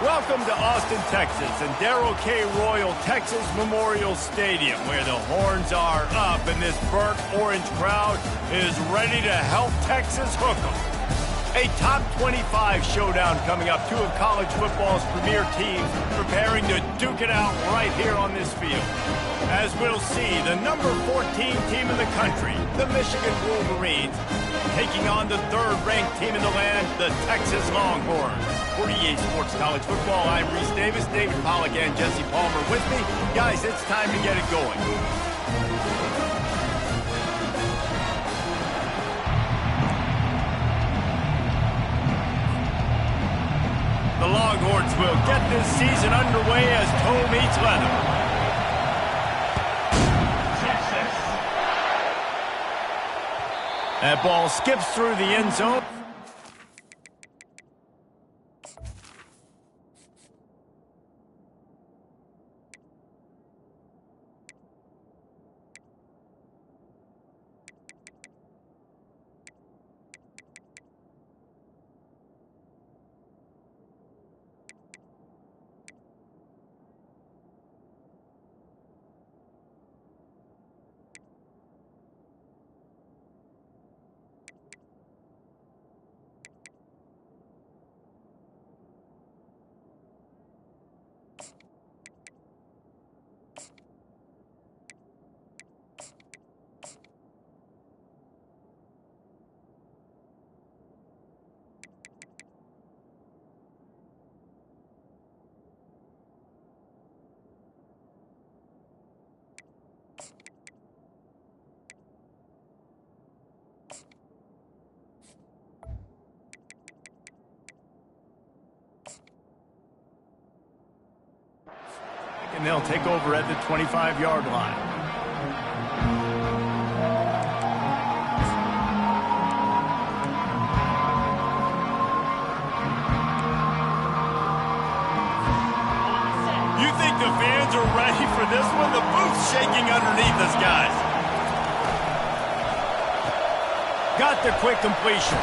Welcome to Austin, Texas, and Darrell K. Royal Texas Memorial Stadium, where the horns are up and this burnt orange crowd is ready to help Texas hook 'em. A top 25 showdown coming up. Two of college football's premier teams preparing to duke it out right here on this field. As we'll see, the number 14 team in the country, the Michigan Wolverines, taking on the third-ranked team in the land, the Texas Longhorns. For EA Sports College Football, I'm Reese Davis, David Pollack, and Jesse Palmer with me. Guys, it's time to get it going. The Longhorns will get this season underway as toe meets leather. That ball skips through the end zone. And they'll take over at the 25-yard line. You think the fans are ready for this one? The booth's shaking underneath us, guys. Got the quick completion.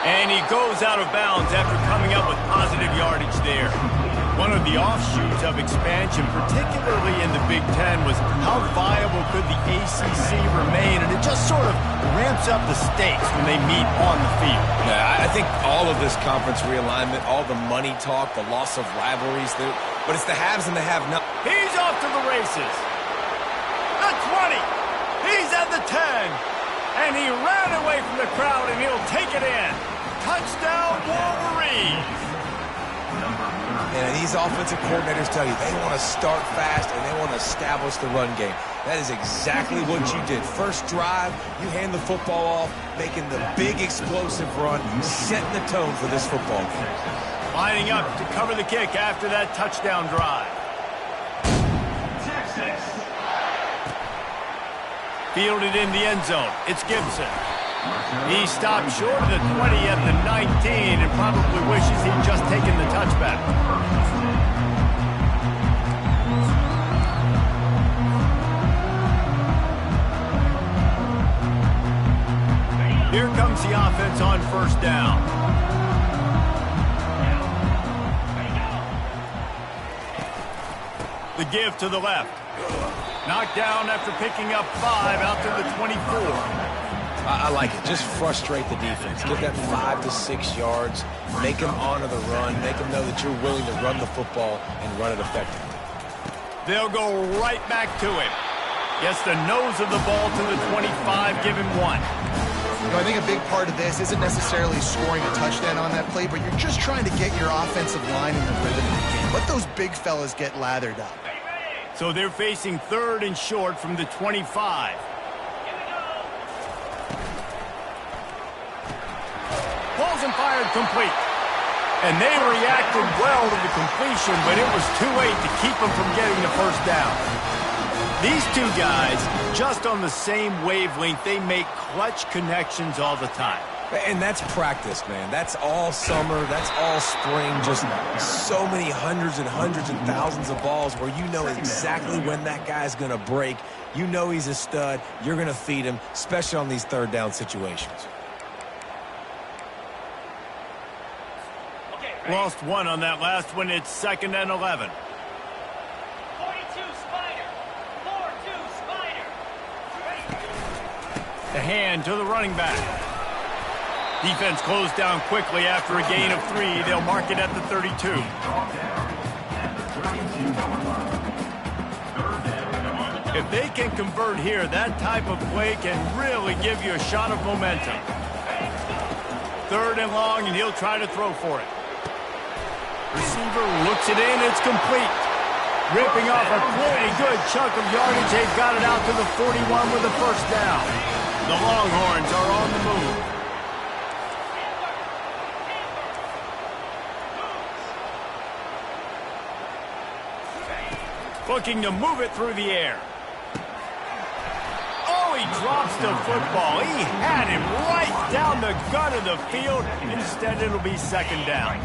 And he goes out of bounds after coming up with positive yardage there. One of the offshoots of expansion, particularly in the Big Ten, was how viable could the ACC remain, and it just sort of ramps up the stakes when they meet on the field. Yeah, I think all of this conference realignment, all the money talk, the loss of rivalries, but it's the haves and the have-not. He's off to the races. The 20. He's at the 10. And he ran away from the crowd, and he'll take it in. Touchdown, Wolverines. And these offensive coordinators tell you they want to start fast and they want to establish the run game. That is exactly what you did. First drive, you hand the football off, making the big explosive run, setting the tone for this football game. Lining up to cover the kick after that touchdown drive. Texas. Fielded in the end zone. It's Gibson. He stopped short of the 20 at the 19 and probably wishes he'd just taken the touchback. Here comes the offense on first down. The give to the left. Knocked down after picking up 5 out to the 24. I like it. Just frustrate the defense. Give that 5 to 6 yards. Make them honor the run. Make them know that you're willing to run the football and run it effectively. They'll go right back to him. Gets the nose of the ball to the 25. Give him 1. You know, I think a big part of this isn't necessarily scoring a touchdown on that play, but you're just trying to get your offensive line in the rhythm of the game. Let those big fellas get lathered up. So they're facing 3rd and short from the 25. Balls and fired complete. And they reacted well to the completion, but it was too late to keep them from getting the first down. These two guys, just on the same wavelength, they make clutch connections all the time. And that's practice, man. That's all summer. That's all spring. Just so many hundreds and thousands of balls where you know exactly when that guy's going to break. You know he's a stud. You're going to feed him, especially on these 3rd down situations. Lost one on that last one. It's 2nd and 11. 42 Spider. 4-2 Spider. The hand to the running back. Defense closed down quickly after a gain of 3. They'll mark it at the 32. If they can convert here, that type of play can really give you a shot of momentum. 3rd and long, and he'll try to throw for it. Receiver looks it in. It's complete. Ripping off a pretty good chunk of yardage. They've got it out to the 41 with a first down. The Longhorns are on the move. Looking to move it through the air. Oh, he drops the football. He had him right down the gut of the field. Instead, it'll be 2nd down.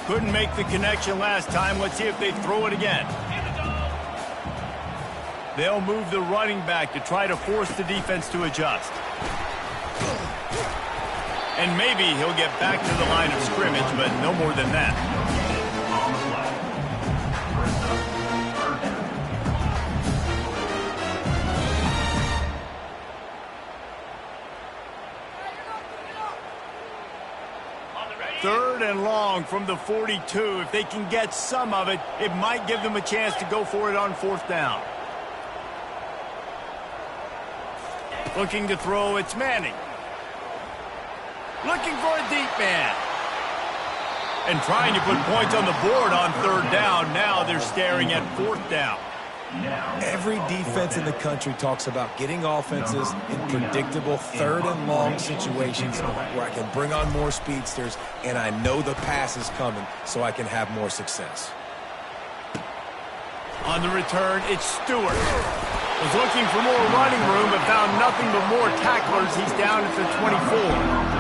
Couldn't make the connection last time. Let's see if they throw it again. They'll move the running back to try to force the defense to adjust. And maybe he'll get back to the line of scrimmage, but no more than that. Third and long from the 42. If they can get some of it, it might give them a chance to go for it on 4th down. Looking to throw, it's Manning. Looking for a deep man. And trying to put points on the board on 3rd down. Now they're staring at 4th down. Every defense in the country talks about getting offenses in predictable 3rd and long situations where I can bring on more speedsters and I know the pass is coming so I can have more success. On the return, it's Stewart. Was looking for more running room but found nothing but more tacklers. He's down at the 24.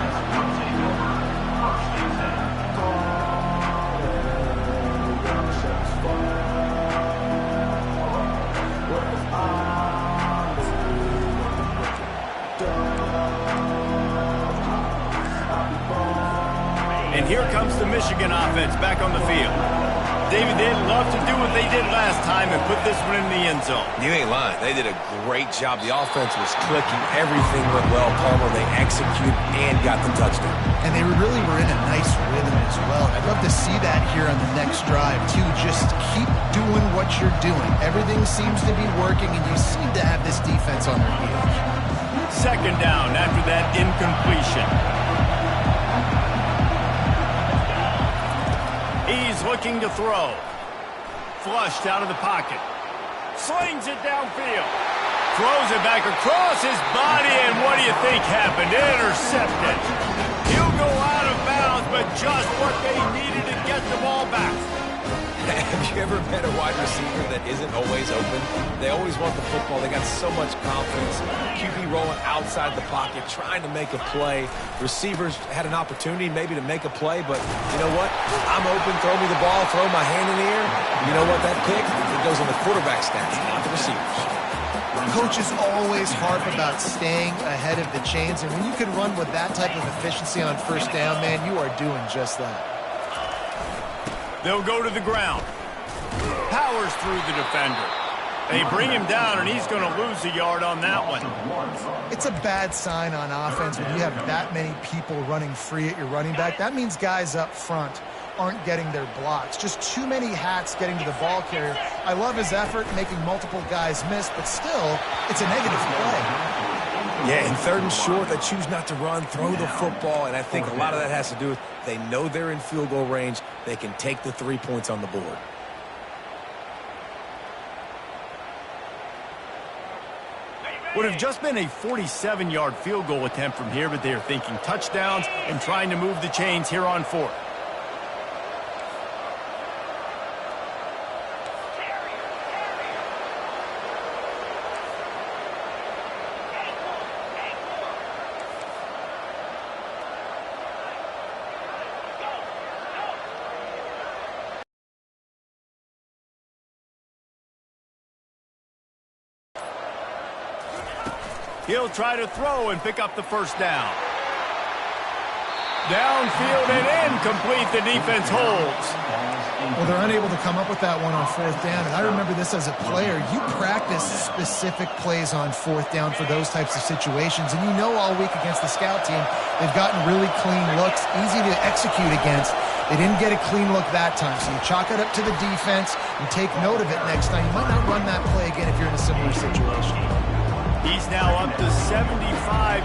And here comes the Michigan offense back on the field. David, they'd love to do what they did last time and put this one in the end zone. You ain't lying. They did a great job. The offense was clicking. Everything went well. Palmer, they executed and got the touchdown. And they really were in a nice rhythm as well. I'd love to see that here on the next drive, too. Just keep doing what you're doing. Everything seems to be working, and you seem to have this defense on their heels. 2nd down after that incompletion. He's looking to throw. Flushed out of the pocket. Slings it downfield. Throws it back across his body, and what do you think happened? Intercepted. He'll go out of bounds, but just what they needed to get the ball back. Have you ever met a wide receiver that isn't always open? They always want the football. They got so much confidence. QB rolling outside the pocket, trying to make a play. Receivers had an opportunity maybe to make a play, but you know what? I'm open, throw me the ball, throw my hand in the air. You know what? That pick, it goes on the quarterback stats, not the receivers. Coaches always harp about staying ahead of the chains, and when you can run with that type of efficiency on 1st down, man, you are doing just that. They'll go to the ground. Powers through the defender. They bring him down, and he's going to lose a yard on that one. It's a bad sign on offense when you have that many people running free at your running back. That means guys up front aren't getting their blocks. Just too many hats getting to the ball carrier. I love his effort making multiple guys miss, but still, it's a negative play. Yeah, in 3rd and short, they choose not to run, throw the football, and I think a lot of that has to do with they know they're in field goal range. They can take the 3 points on the board. Would have just been a 47-yard field goal attempt from here, but they are thinking touchdowns and trying to move the chains here on 4th. He'll try to throw and pick up the first down. Downfield and incomplete. The defense holds. Well, they're unable to come up with that one on fourth down. And I remember this as a player. You practice specific plays on fourth down for those types of situations. And you know all week against the scout team, they've gotten really clean looks, easy to execute against. They didn't get a clean look that time. So you chalk it up to the defense and take note of it next time. You might not run that play again if you're in a similar situation. He's now up to 75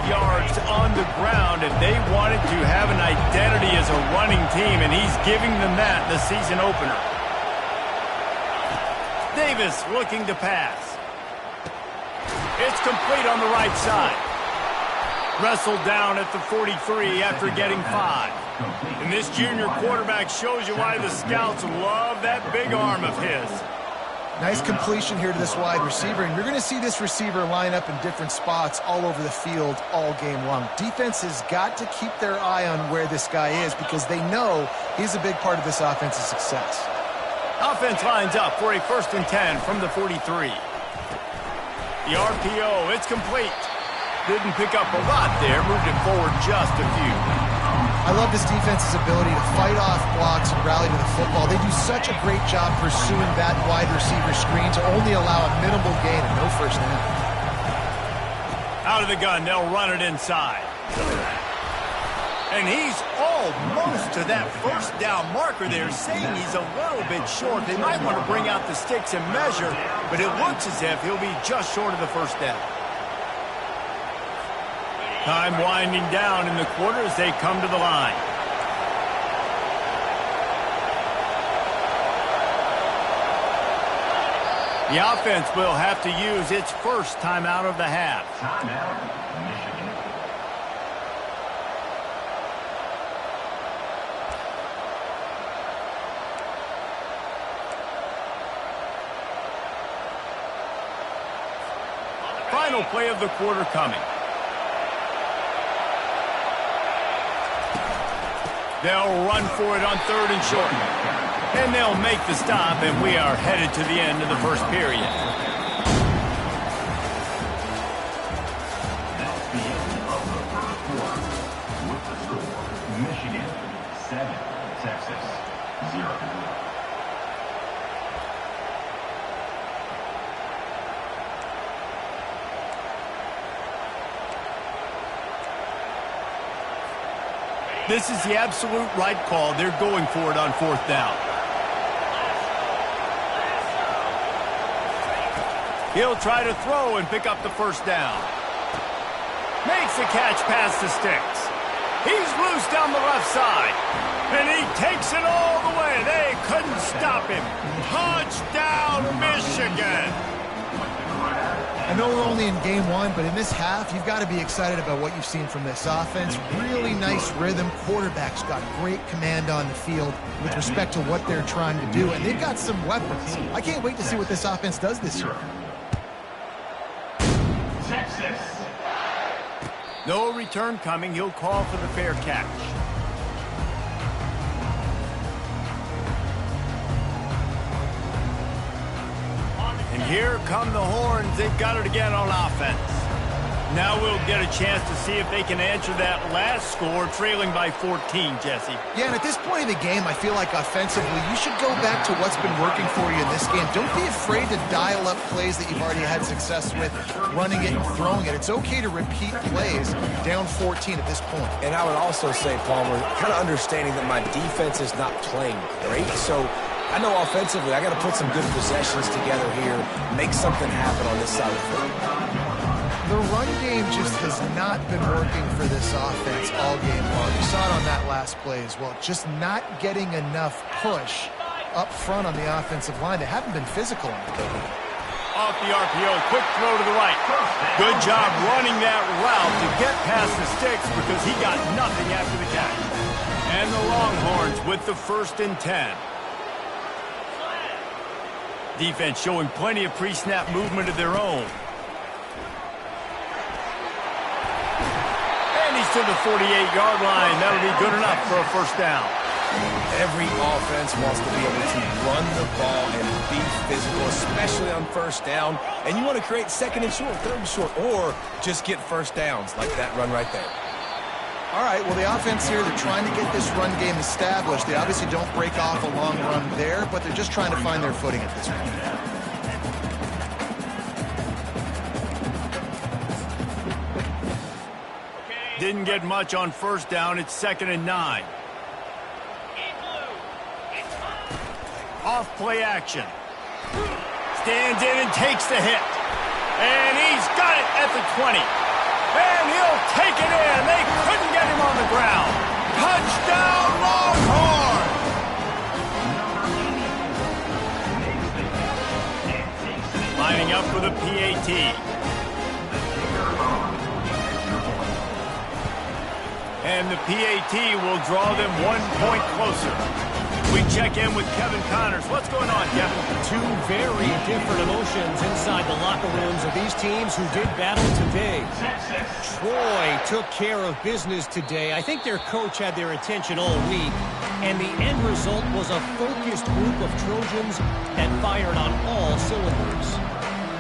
yards on the ground, and they wanted to have an identity as a running team, and he's giving them that in the season opener. Davis looking to pass. It's complete on the right side. Wrestled down at the 43 after getting 5. And this junior quarterback shows you why the scouts love that big arm of his. Nice completion here to this wide receiver, and you're going to see this receiver line up in different spots all over the field all game long. Defense has got to keep their eye on where this guy is because they know he's a big part of this offense's success. Offense lines up for a 1st and 10 from the 43. The RPO, it's complete. Didn't pick up a lot there, moved it forward just a few. I love this defense's ability to fight off blocks and rally to the football. They do such a great job pursuing that wide receiver screen to only allow a minimal gain and no first down. Out of the gun, they'll run it inside. And he's almost to that first down marker there, saying he's a little bit short. They might want to bring out the sticks and measure, but it looks as if he'll be just short of the first down. Time winding down in the quarter as they come to the line. The offense will have to use its first timeout of the half. Timeout, Michigan. Final play of the quarter coming. They'll run for it on 3rd and short. And they'll make the stop, and we are headed to the end of the first period. That's the end of the first quarter. With the score, Michigan 7, Texas 0. This is the absolute right call. They're going for it on 4th down. He'll try to throw and pick up the first down. Makes the catch past the sticks. He's loose down the left side. And he takes it all the way. They couldn't stop him. Touchdown, Michigan. I know we're only in game 1, but in this half, you've got to be excited about what you've seen from this offense. Really nice rhythm. Quarterback's got great command on the field with respect to what they're trying to do, and they've got some weapons. I can't wait to see what this offense does this year. Texas. No return coming. He'll call for the fair catch. And here come the Horns. They've got it again on offense. Now we'll get a chance to see if they can answer that last score, trailing by 14, Jesse. Yeah, and at this point in the game, I feel like offensively, you should go back to what's been working for you in this game. Don't be afraid to dial up plays that you've already had success with, running it and throwing it. It's okay to repeat plays down 14 at this point. And I would also say, Palmer, kind of understanding that my defense is not playing great, so I know offensively I got to put some good possessions together here, make something happen on this side of the field. The run game just has not been working for this offense all game long. You saw it on that last play as well. Just not getting enough push up front on the offensive line. They haven't been physical in the game. Off the RPO, quick throw to the right. Good job running that route to get past the sticks because he got nothing after the catch. And the Longhorns with the 1st and 10. Defense showing plenty of pre-snap movement of their own. And he's to the 48-yard line. That'll be good enough for a first down. Every offense wants to be able to run the ball and be physical, especially on first down. And you want to create 2nd and short, 3rd and short, or just get first downs like that run right there. All right, well, the offense here, they're trying to get this run game established. They obviously don't break off a long run there, but they're just trying to find their footing at this point. Didn't get much on first down. It's 2nd and 9. Off play action. Stands in and takes the hit. And he's got it at the 20. And he'll take it in. They couldn't get him on the ground. Touchdown, Longhorn! Lining up for the PAT. And the PAT will draw them 1 point closer. We check in with Kevin Connors. What's going on, Kevin? Two very different emotions inside the locker rooms of these teams who did battle today. Troy took care of business today. I think their coach had their attention all week, and the end result was a focused group of Trojans that fired on all cylinders.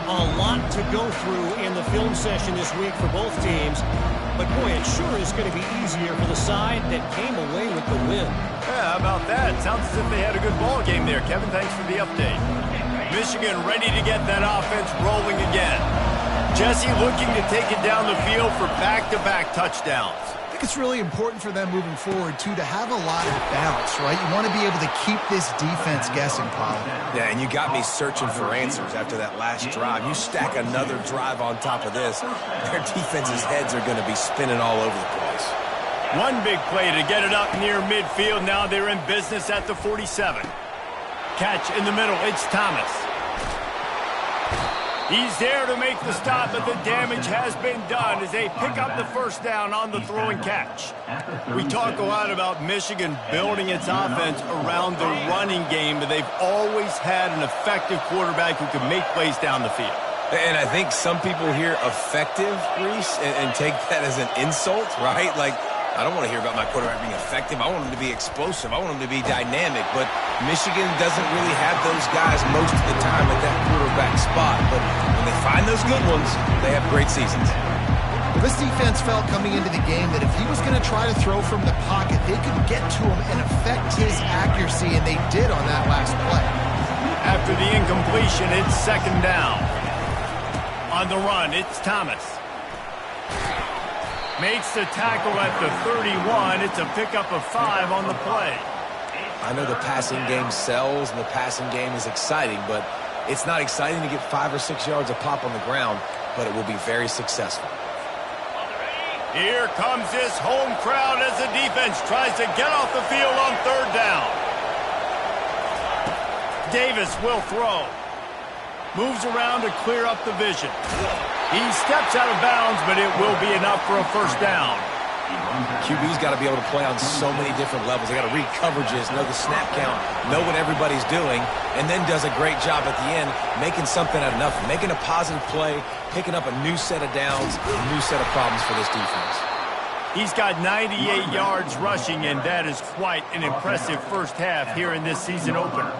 A lot to go through in the film session this week for both teams. But, boy, it sure is going to be easier for the side that came away with the win. Yeah, how about that? Sounds as if they had a good ball game there. Kevin, thanks for the update. Michigan ready to get that offense rolling again. Jesse looking to take it down the field for back-to-back touchdowns. I think it's really important for them moving forward, too, to have a lot of balance, right? You want to be able to keep this defense guessing, Paul. Yeah, and you got me searching for answers after that last drive. You stack another drive on top of this, their defense's heads are going to be spinning all over the place. One big play to get it up near midfield. Now they're in business at the 47. Catch in the middle. It's Thomas. He's there to make the stop, but the damage has been done as they pick up the first down on the throw and catch. We talk a lot about Michigan building its offense around the running game, but they've always had an effective quarterback who can make plays down the field. And I think some people hear effective, Reese, and take that as an insult, right? Like, I don't want to hear about my quarterback being effective. I want him to be explosive. I want him to be dynamic. But Michigan doesn't really have those guys most of the time at that quarterback spot. But when they find those good ones, they have great seasons. Well, this defense felt coming into the game that if he was going to try to throw from the pocket, they could get to him and affect his accuracy, and they did on that last play. After the incompletion, it's 2nd down. On the run, it's Thomas. Makes the tackle at the 31. It's a pickup of 5 on the play. I know the passing game sells and the passing game is exciting, but it's not exciting to get 5 or 6 yards a pop on the ground, but it will be very successful. Here comes this home crowd as the defense tries to get off the field on 3rd down. Davis will throw. Moves around to clear up the vision. He steps out of bounds, but it will be enough for a first down. QB's got to be able to play on so many different levels. They got to read coverages, know the snap count, know what everybody's doing, and then does a great job at the end making something out of nothing, making a positive play, picking up a new set of downs, a new set of problems for this defense. He's got 98 yards rushing, and that is quite an impressive first half here in this season opener.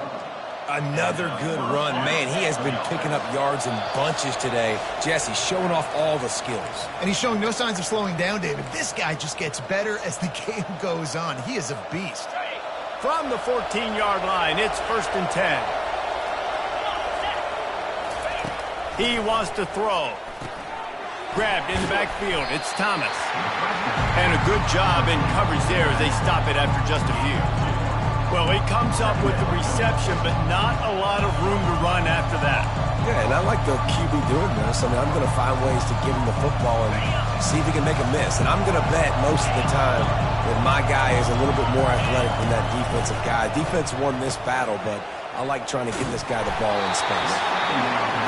Another good run. Man, he has been picking up yards in bunches today. Jesse showing off all the skills. And he's showing no signs of slowing down, David. This guy just gets better as the game goes on. He is a beast. From the 14-yard line, it's 1st and 10. He wants to throw. Grabbed in the backfield. It's Thomas. And a good job in coverage there as they stop it after just a few. Well, he comes up with the reception, but not a lot of room to run after that. Yeah, and I like the QB doing this. I mean, I'm going to find ways to give him the football and see if he can make a miss. And I'm going to bet most of the time that my guy is a little bit more athletic than that defensive guy. Defense won this battle, but I like trying to get this guy the ball in space.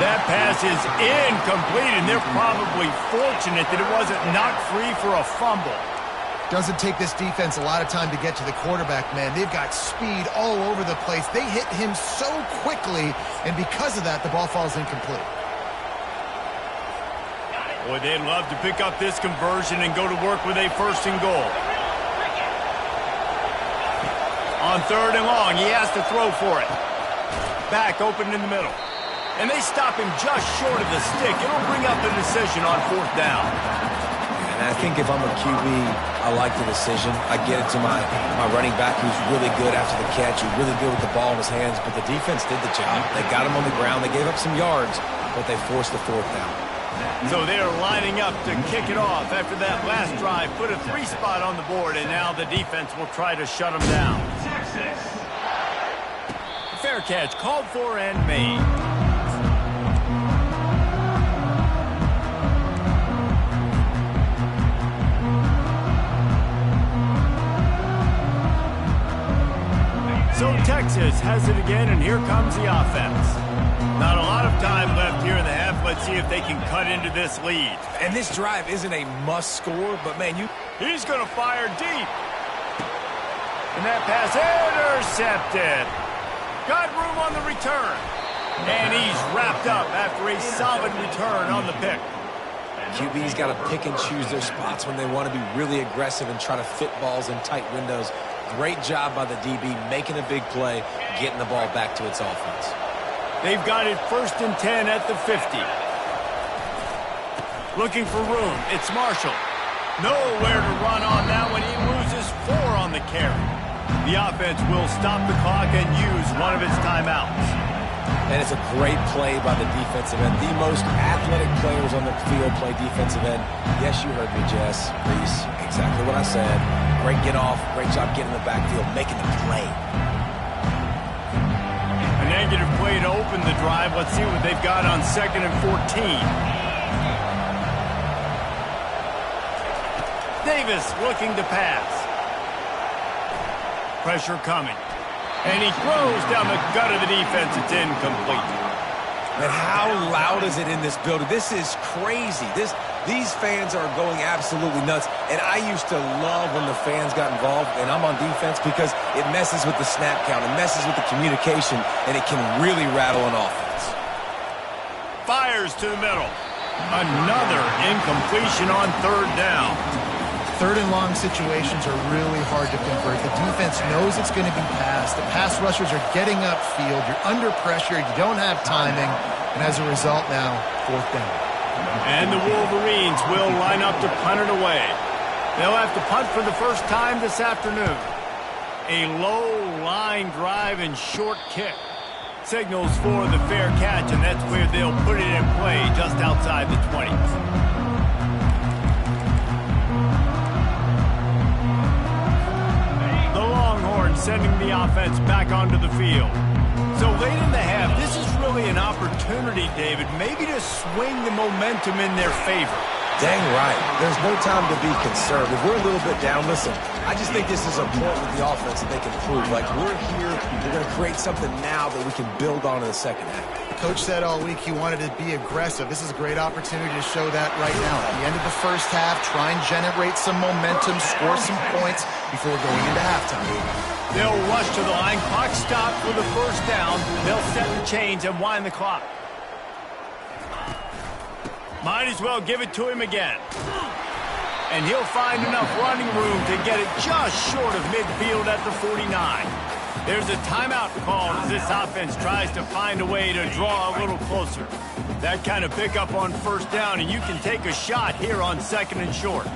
That pass is incomplete, and they're probably fortunate that it wasn't knocked free for a fumble. Doesn't take this defense a lot of time to get to the quarterback, man. They've got speed all over the place. They hit him so quickly, and because of that, the ball falls incomplete. Boy, they'd love to pick up this conversion and go to work with a 1st and goal. On 3rd and long, he has to throw for it. Back open in the middle. And they stop him just short of the stick. It'll bring up the decision on 4th down. And I think if I'm a QB, I like the decision. I get it to my running back who's really good after the catch, who's really good with the ball in his hands, but the defense did the job. They got him on the ground. They gave up some yards, but they forced the fourth down. So they're lining up to kick it off after that last drive. Put a 3 spot on the board, and now the defense will try to shut them down. Fair catch called for and made. So Texas has it again, and here comes the offense. Not a lot of time left here in the half. Let's see if they can cut into this lead. And this drive isn't a must score, but man, He's going to fire deep. And that pass intercepted. Got room on the return. And he's wrapped up after a solid return on the pick. QB's got to pick and choose their spots when they want to be really aggressive and try to fit balls in tight windows. Great job by the DB making a big play, getting the ball back to its offense. They've got it 1st and 10 at the 50. Looking for room. It's Marshall. Nowhere to run on that one. He loses 4 on the carry. The offense will stop the clock and use one of its timeouts. And it's a great play by the defensive end. The most athletic players on the field play defensive end. Yes, you heard me, Jess. Reese, exactly what I said. Great get off. Great job getting in the backfield, making the play. A negative play to open the drive. Let's see what they've got on 2nd and 14. Davis looking to pass. Pressure coming. And he throws down the gut of the defense. It's incomplete. And how loud is it in this building? This is crazy. These fans are going absolutely nuts. And I used to love when the fans got involved, and I'm on defense, because it messes with the snap count. It messes with the communication, and it can really rattle an offense. Fires to the middle. Another incompletion on 3rd down. 3rd and long situations are really hard to convert. The defense knows it's going to be passed. The pass rushers are getting upfield. You're under pressure. You don't have timing. And as a result now, 4th down. And the Wolverines will line up to punt it away. They'll have to punt for the first time this afternoon. A low line drive and short kick. Signals for the fair catch, and that's where they'll put it in play just outside the 20. Sending the offense back onto the field. So late in the half, this is really an opportunity, David, maybe to swing the momentum in their favor. Dang right. There's no time to be conservative. We're a little bit down. Listen, I just think this is a point with the offense that they can prove. Like, we're here, we're going to create something now that we can build on in the second half. Coach said all week he wanted to be aggressive. This is a great opportunity to show that right now. At the end of the first half, try and generate some momentum, score some points before going into halftime. They'll rush to the line. Clock stopped for the 1st down. They'll set the chains and wind the clock. Might as well give it to him again. And he'll find enough running room to get it just short of midfield at the 49. There's a timeout called as this offense tries to find a way to draw a little closer. That kind of pickup on 1st down, and you can take a shot here on 2nd and short.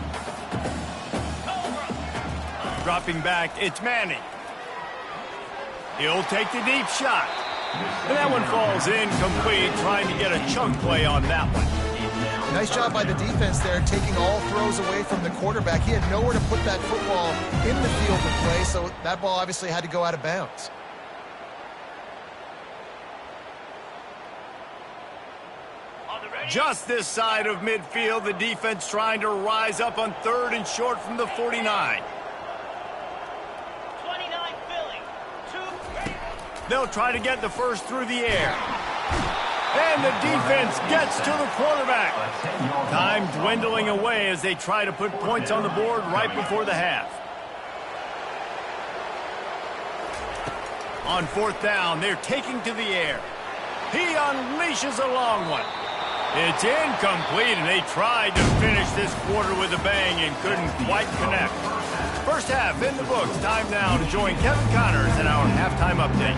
Dropping back, it's Manning. He'll take the deep shot. And that one falls incomplete, trying to get a chunk play on that one. Nice job by the defense there, taking all throws away from the quarterback. He had nowhere to put that football in the field to play, so that ball obviously had to go out of bounds. Just this side of midfield, the defense trying to rise up on 3rd and short from the 49. 29 Philly. 2. They'll try to get the first through the air. And the defense gets to the quarterback. Time dwindling away as they try to put points on the board right before the half. On 4th down, they're taking to the air. He unleashes a long one. It's incomplete, and they tried to finish this quarter with a bang and couldn't quite connect. First half in the books. Time now to join Kevin Connors in our halftime update.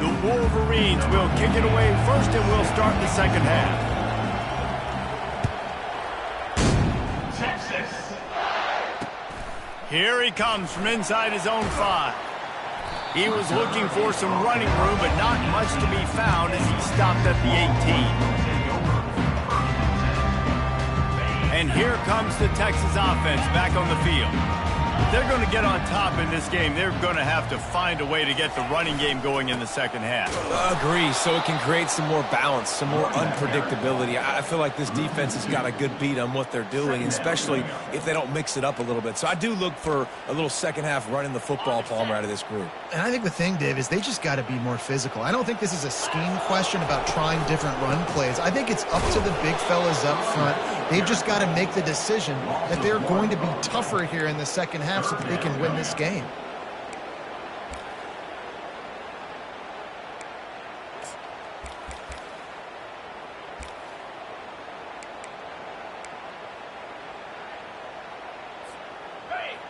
The Wolverines will kick it away first, and we'll start the second half. Texas. Here he comes from inside his own 5. He was looking for some running room, but not much to be found as he stopped at the 18. And here comes the Texas offense back on the field. If they're going to get on top in this game, they're going to have to find a way to get the running game going in the second half. Agree, so it can create some more balance, some more unpredictability. I feel like this defense has got a good beat on what they're doing, especially if they don't mix it up a little bit. So I do look for a little second half running the football, Palmer, out of this group. And I think the thing, Dave, is they just got to be more physical. I don't think this is a scheme question about trying different run plays. I think it's up to the big fellas up front. They've just got to make the decision that they're going to be tougher here in the second half so that they can win this game.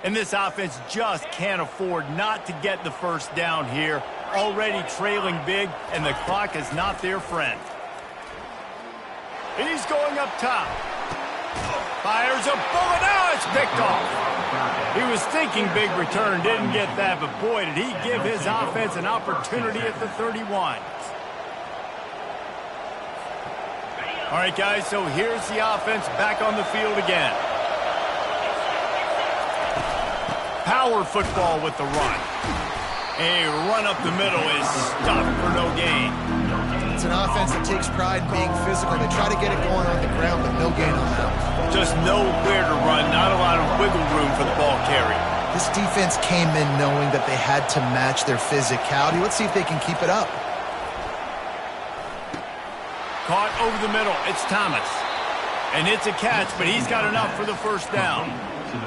And this offense just can't afford not to get the first down here. Already trailing big, and the clock is not their friend. He's going up top. Fires a bullet. Now it's picked off. He was thinking big return, didn't get that, but boy, did he give his offense an opportunity at the 31. All right, guys, so here's the offense back on the field again. Power football with the run. A run up the middle is stopped for no gain. It's an offense that takes pride in being physical. They try to get it going on the ground, but no gain on that. Just nowhere to run, not a lot of wiggle room for the ball carrier. This defense came in knowing that they had to match their physicality. Let's see if they can keep it up. Caught over the middle. It's Thomas. And it's a catch, but he's got enough for the first down.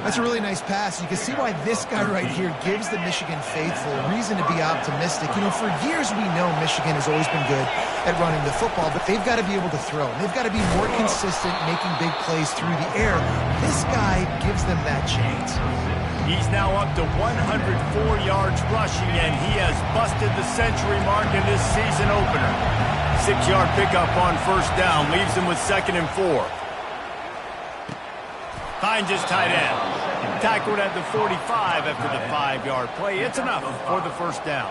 That's a really nice pass. You can see why this guy right here gives the Michigan faithful a reason to be optimistic. You know, for years we know Michigan has always been good at running the football, but they've got to be able to throw. They've got to be more consistent making big plays through the air. This guy gives them that chance. He's now up to 104 yards rushing, and he has busted the century mark in this season opener. 6-yard pickup on first down leaves him with 2nd and 4. Finds his tight end. Tackled at the 45 after the 5-yard play. It's enough for the first down.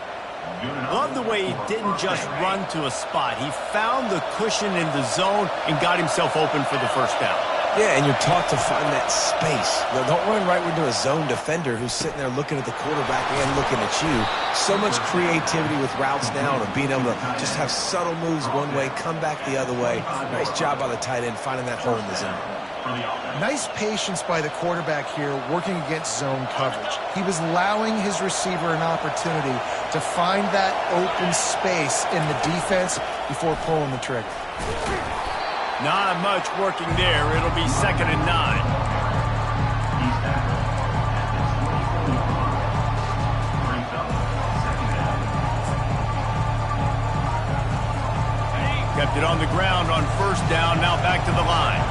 Love the way he didn't just run to a spot. He found the cushion in the zone and got himself open for the first down. Yeah, and you're taught to find that space. Don't run right into a zone defender who's sitting there looking at the quarterback and looking at you. So much creativity with routes now and being able to just have subtle moves one way, come back the other way. Nice job by the tight end finding that hole in the zone. Nice patience by the quarterback here working against zone coverage. He was allowing his receiver an opportunity to find that open space in the defense before pulling the trigger. Not much working there. It'll be 2nd and 9. Kept it on the ground on first down. Now back to the line.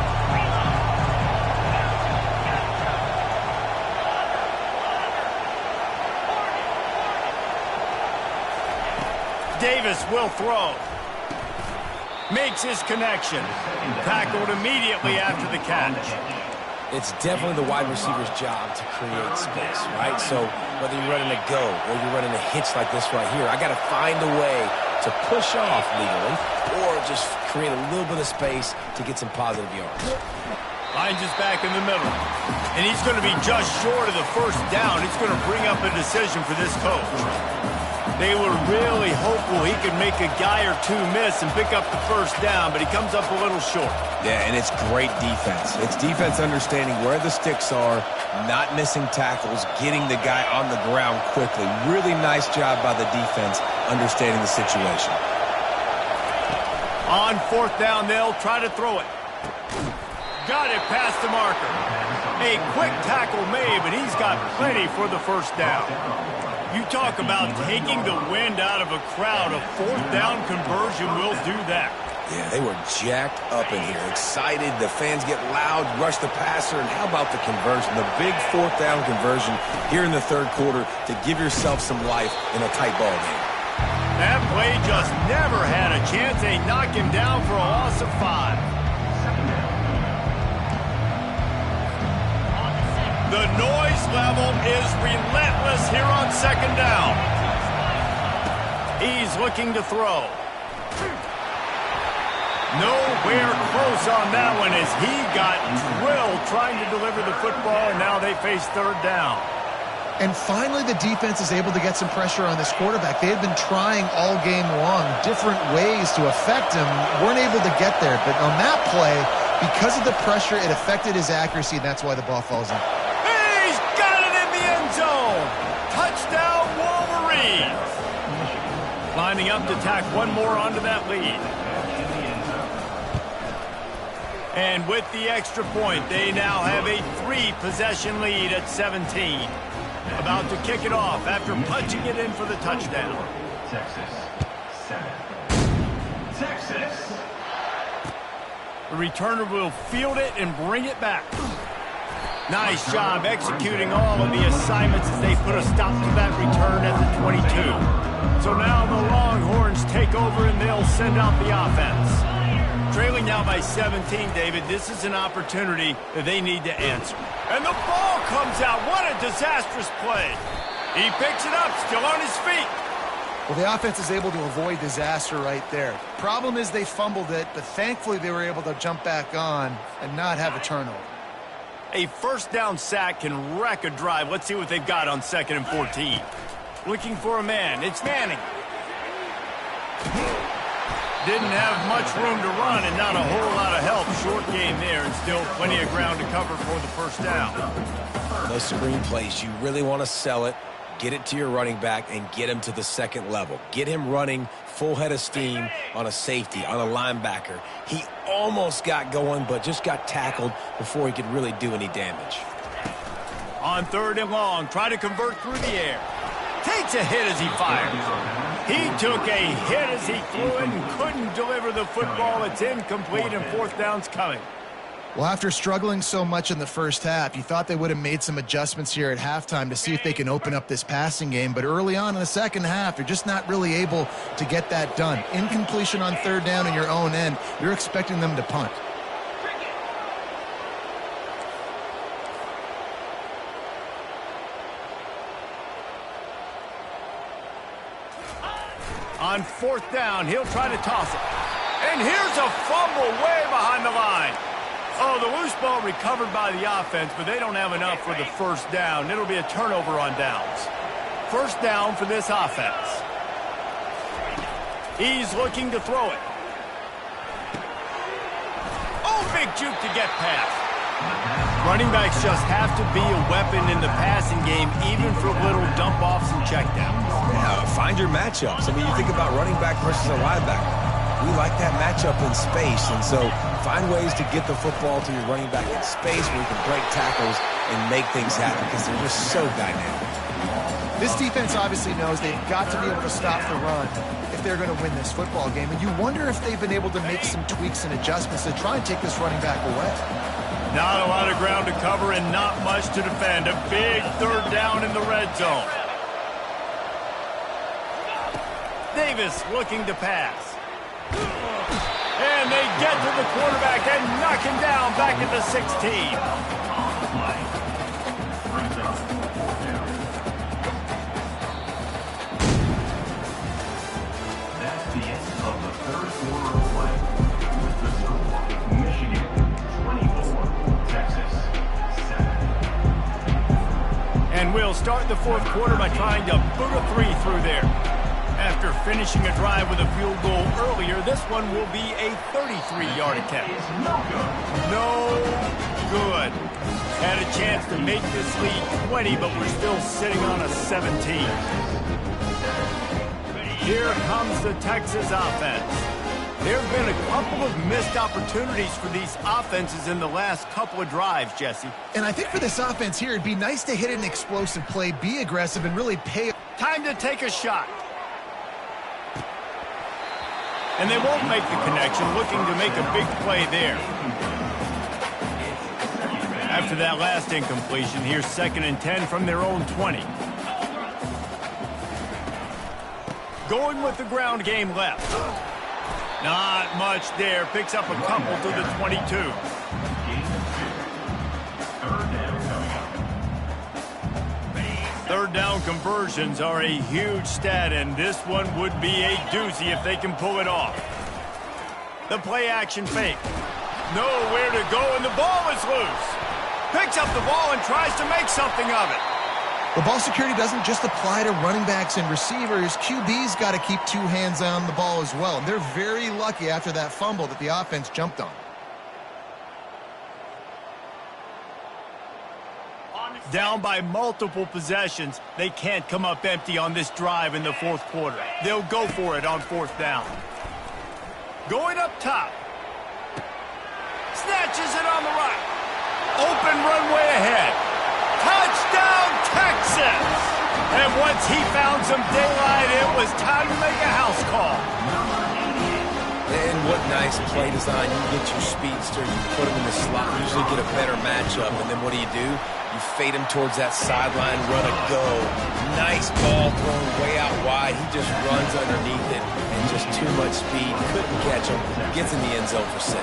Davis will throw. Makes his connection. Tackled immediately after the catch. It's definitely the wide receiver's job to create space, right? So whether you're running a go or you're running a hitch like this right here, I got to find a way to push off legally or just create a little bit of space to get some positive yards. Finds his back in the middle. And he's going to be just short of the first down. It's going to bring up a decision for this coach. They were really hopeful he could make a guy or two miss and pick up the first down, but he comes up a little short. Yeah, and it's great defense. It's defense understanding where the sticks are, not missing tackles, getting the guy on the ground quickly. Really nice job by the defense understanding the situation. On fourth down, they'll try to throw it. Got it past the marker. A quick tackle made, but he's got plenty for the first down. You talk about taking the wind out of a crowd. A fourth down conversion will do that. Yeah, they were jacked up in here, excited. The fans get loud, rush the passer, and how about the conversion? The big fourth down conversion here in the third quarter to give yourself some life in a tight ball game. That play just never had a chance. They knock him down for a loss of 5. The noise level is relentless here on second down. He's looking to throw. Nowhere close on that one as he got drilled trying to deliver the football, and now they face third down. And finally, the defense is able to get some pressure on this quarterback. They had been trying all game long different ways to affect him, weren't able to get there. But on that play, because of the pressure, it affected his accuracy, and that's why the ball falls in. He's got it in the end zone. Touchdown, Wolverines. Lining up to tack one more onto that lead. And with the extra point, they now have a 3-possession lead at 17. About to kick it off after punching it in for the touchdown. Texas, 7. Texas. The returner will field it and bring it back. Nice job executing all of the assignments as they put a stop to that return at the 22. So now the Longhorns take over and they'll send out the offense. Trailing now by 17, David, this is an opportunity that they need to answer. And the ball comes out. What a disastrous play. He picks it up, still on his feet. Well, the offense is able to avoid disaster right there. Problem is they fumbled it, but thankfully they were able to jump back on and not have a turnover. A first down sack can wreck a drive. Let's see what they've got on 2nd and 14. Looking for a man. It's Manning. Didn't have much room to run and not a whole lot of help. Short game there and still plenty of ground to cover for the first down. Those screen plays, you really want to sell it, get it to your running back, and get him to the second level. Get him running full head of steam on a safety, on a linebacker. He almost got going, but just got tackled before he could really do any damage. On 3rd and long, try to convert through the air. Takes a hit as he fires. He took a hit as he threw it and couldn't deliver the football. It's incomplete and 4th down's coming. Well, after struggling so much in the first half, you thought they would have made some adjustments here at halftime to see if they can open up this passing game. But early on in the second half, you're just not really able to get that done. Incompletion on 3rd down in your own end, you're expecting them to punt. On 4th down, he'll try to toss it. And here's a fumble way behind the line. Oh, the loose ball recovered by the offense, but they don't have enough for the first down. It'll be a turnover on downs. First down for this offense. He's looking to throw it. Oh, big juke to get past. Running backs just have to be a weapon in the passing game, even for little dump-offs and checkdowns. Yeah, find your matchups. I mean, you think about running back versus a linebacker. We like that matchup in space, and so find ways to get the football to your running back in space where you can break tackles and make things happen because they're just so dynamic. This defense obviously knows they've got to be able to stop the run if they're going to win this football game, and you wonder if they've been able to make some tweaks and adjustments to try and take this running back away. Not a lot of ground to cover and not much to defend. A big 3rd down in the red zone. Davis looking to pass. And they get to the quarterback and knock him down back at the 16. That's the end of the 3rd quarter of play. With the score, Michigan 24, Texas 7. And we'll start the 4th quarter by trying to boot a 3 through there. After finishing a drive with a field goal earlier, this one will be a 33-yard attempt. No good. Had a chance to make this lead 20, but we're still sitting on a 17. Here comes the Texas offense. There have been a couple of missed opportunities for these offenses in the last couple of drives, Jesse. And I think for this offense here, it'd be nice to hit an explosive play, be aggressive, and really pay. Time to take a shot. And they won't make the connection, looking to make a big play there. After that last incompletion, here's 2nd and 10 from their own 20. Going with the ground game left. Not much there. Picks up a couple to the 22. Gain of 2. Third down coming up. Third down conversions are a huge stat, and this one would be a doozy if they can pull it off. The play action fake. Nowhere to go, and the ball is loose. Picks up the ball and tries to make something of it. The ball security doesn't just apply to running backs and receivers. QB's got to keep two hands on the ball as well. And they're very lucky after that fumble that the offense jumped on. Down by multiple possessions, they can't come up empty on this drive in the fourth quarter. They'll go for it on fourth down. Going up top. Snatches it on the right. Open runway ahead. Touchdown, Texas! And once he found some daylight, it was time to make a house call. And what nice play design. You get your speedster, you put him in the slot, usually get a better matchup, and then what do? You fade him towards that sideline, run a go. Nice ball thrown way out wide. He just runs underneath it, and just too much speed. Couldn't catch him. Gets in the end zone for 6.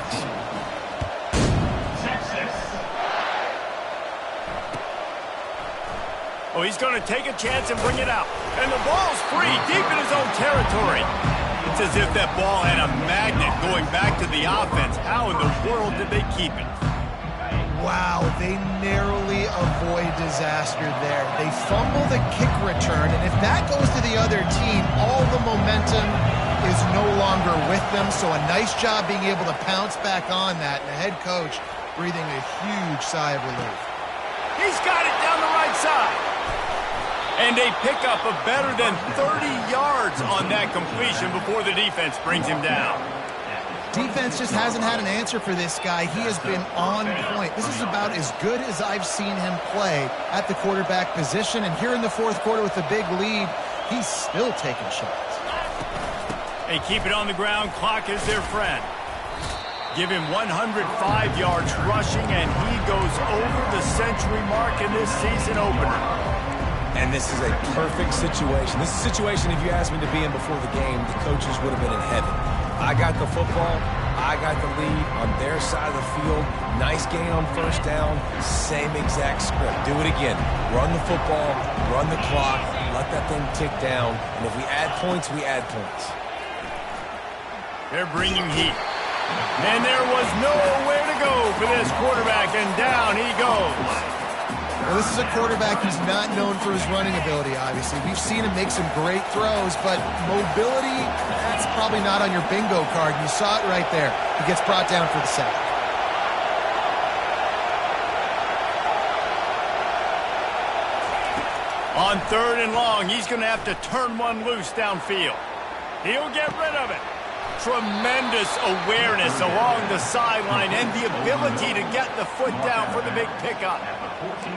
Oh, he's going to take a chance and bring it out. And the ball's free, deep in his own territory. It's as if that ball had a magnet going back to the offense. How in the world did they keep it? Wow, they narrowly avoid disaster there. They fumble the kick return, and if that goes to the other team, all the momentum is no longer with them. So a nice job being able to pounce back on that, and the head coach breathing a huge sigh of relief. He's got it down the right side. And they pick up a better than 30 yards on that completion before the defense brings him down. Defense just hasn't had an answer for this guy. He has been on point. This is about as good as I've seen him play at the quarterback position. And here in the fourth quarter with the big lead, he's still taking shots. They keep it on the ground. Clock is their friend. Give him 105 yards rushing, and he goes over the century mark in this season opener. And this is a perfect situation. This is a situation, if you asked me to be in before the game, the coaches would have been in heaven. I got the football. I got the lead on their side of the field. Nice gain on first down. Same exact script. Do it again. Run the football. Run the clock. Let that thing tick down. And if we add points, we add points. They're bringing heat. And there was nowhere to go for this quarterback, and down he goes. Well, this is a quarterback who's not known for his running ability, obviously. We've seen him make some great throws, but mobility, that's probably not on your bingo card. You saw it right there. He gets brought down for the sack. On third and long, he's going to have to turn one loose downfield. He'll get rid of it. Tremendous awareness along the sideline and the ability to get the foot down for the big pickup.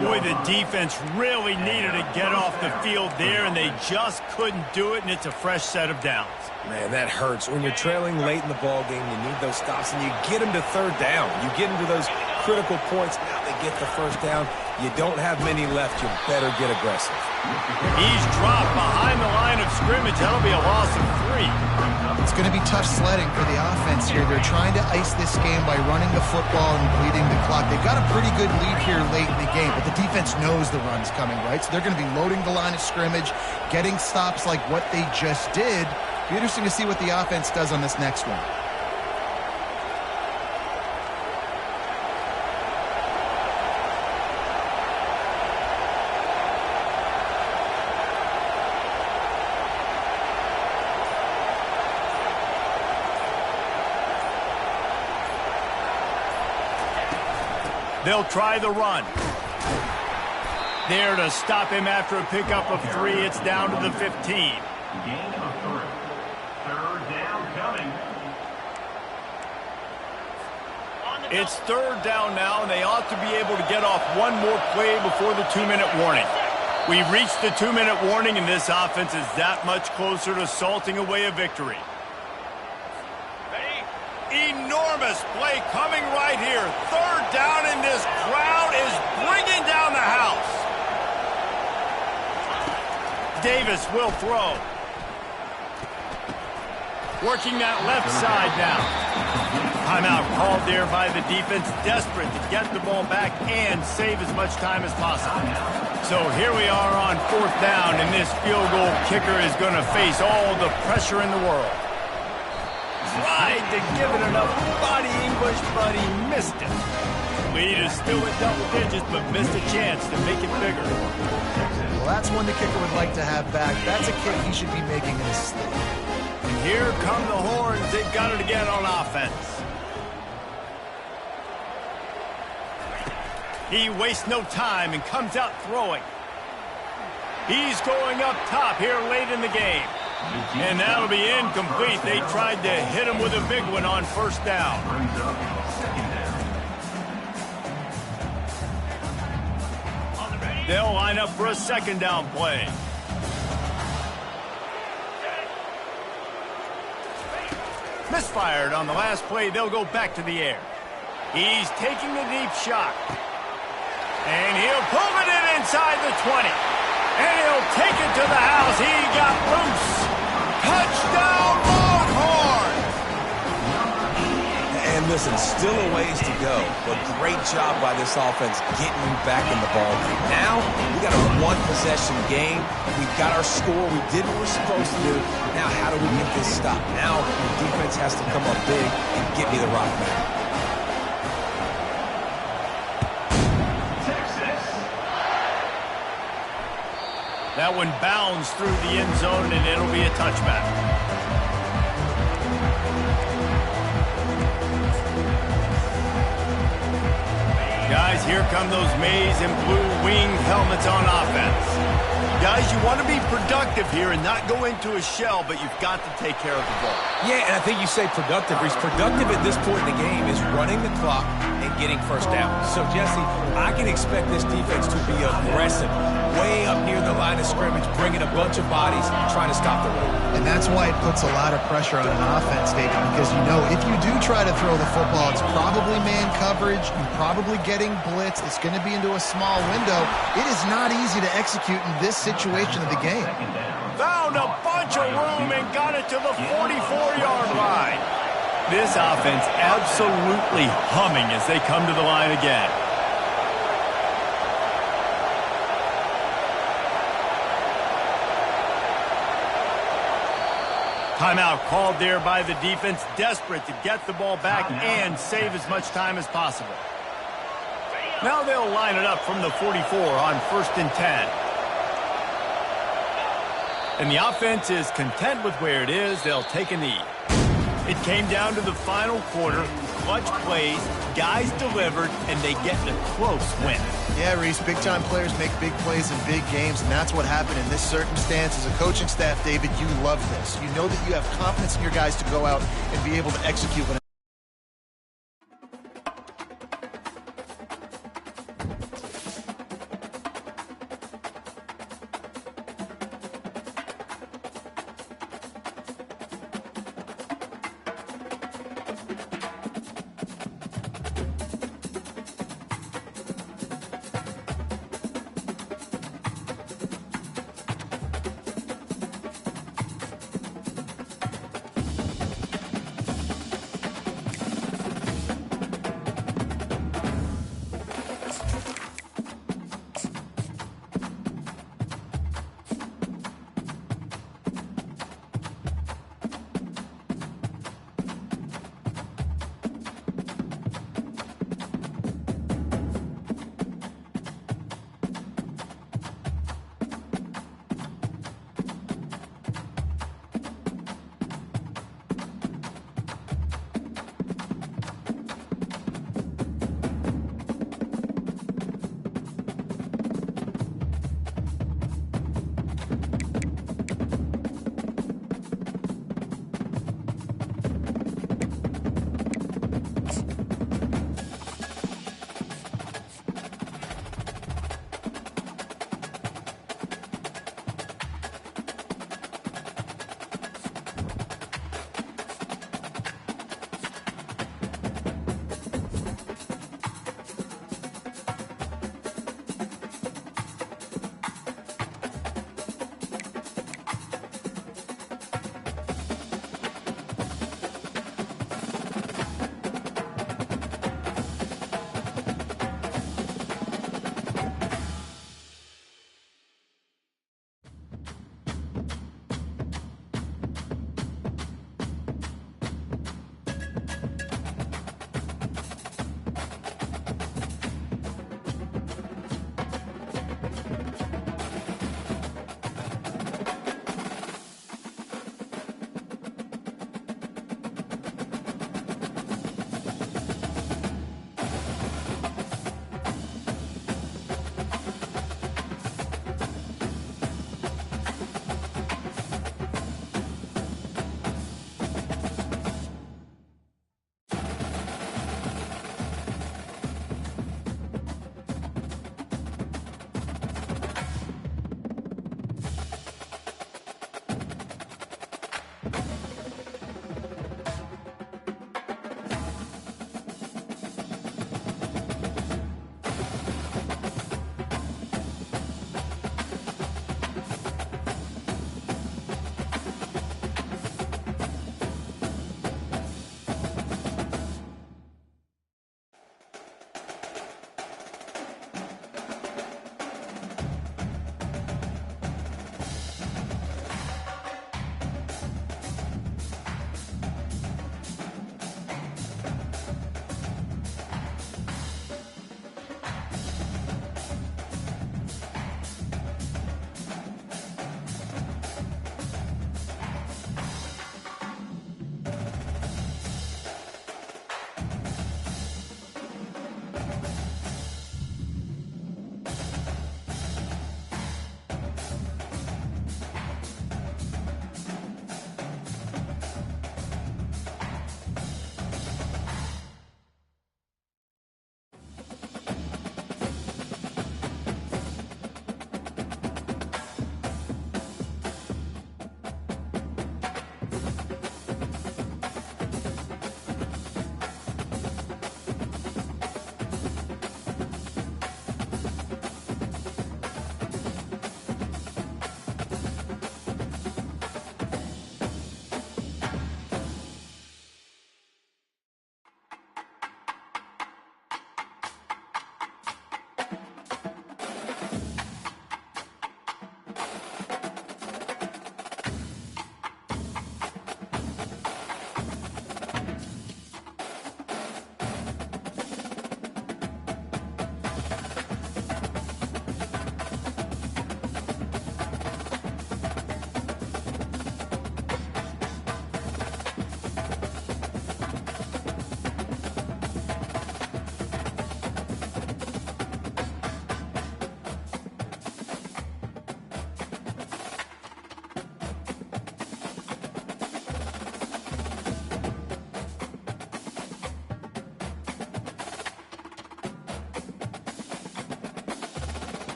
Boy, the defense really needed to get off the field there, and they just couldn't do it, and it's a fresh set of downs. Man, that hurts. When you're trailing late in the ball game, you need those stops, and you get them to third down. You get into those critical points. Now they get the first down. You don't have many left. You better get aggressive. He's dropped behind the line of scrimmage. That'll be a loss of 3. It's going to be tough sledding for the offense here. They're trying to ice this game by running the football and bleeding the clock. They've got a pretty good lead here late in the game, but the defense knows the run's coming, right? So they're going to be loading the line of scrimmage, getting stops like what they just did. Be interesting to see what the offense does on this next one. They'll try the run. There to stop him after a pickup of 3. It's down to the 15. Gain of 3. Third down coming. It's third down now, and they ought to be able to get off one more play before the 2-minute warning. We reached the 2-minute warning, and this offense is that much closer to salting away a victory. Enormous play coming right here. Third down, and this crowd is bringing down the house. Davis will throw. Working that left side now. Timeout called there by the defense, desperate to get the ball back and save as much time as possible. So here we are on 4th down, and this field goal kicker is going to face all the pressure in the world. Tried to give it enough body English, but he missed it. Lead is still at double digits, but missed a chance to make it bigger. Well, that's one the kicker would like to have back. That's a kick he should be making in his sleep. And here come the Horns. They've got it again on offense. He wastes no time and comes out throwing. He's going up top here late in the game. And that'll be incomplete. They tried to hit him with a big one on 1st down. They'll line up for a 2nd down play. Misfired on the last play. They'll go back to the air. He's taking the deep shot. And he'll pull it in inside the 20. And he'll take it to the house. He got loose. Touchdown, Longhorns! And listen, still a ways to go, but great job by this offense getting you back in the ball game. Now, we got a 1-possession game. We've got our score. We did what we're supposed to do. Now, how do we get this stop? Now, the defense has to come up big and get me the rock back. That one bounds through the end zone, and it'll be a touchback. Guys, here come those maize and blue winged helmets on offense. Guys, you want to be productive here and not go into a shell, but you've got to take care of the ball. Yeah, and I think you say productive. Reese, productive at this point in the game is running the clock and getting 1st down. So, Jesse, I can expect this defense to be aggressive, way up near the line of scrimmage, bringing a bunch of bodies, trying to stop the run. And that's why it puts a lot of pressure on an offense, David, because you know if you do try to throw the football, it's probably man coverage, you're probably getting blitz, it's going to be into a small window. It is not easy to execute in this situation of the game. Found a bunch of room and got it to the 44-yard line. This offense absolutely humming as they come to the line again. Timeout called there by the defense, desperate to get the ball back and save as much time as possible. Now they'll line it up from the 44 on 1st and 10. And the offense is content with where it is. They'll take a knee. It came down to the final quarter. Clutch plays, guys delivered, and they get a close win. Yeah, Reese, big-time players make big plays in big games, and that's what happened in this circumstance. As a coaching staff, David, you love this. You know that you have confidence in your guys to go out and be able to execute when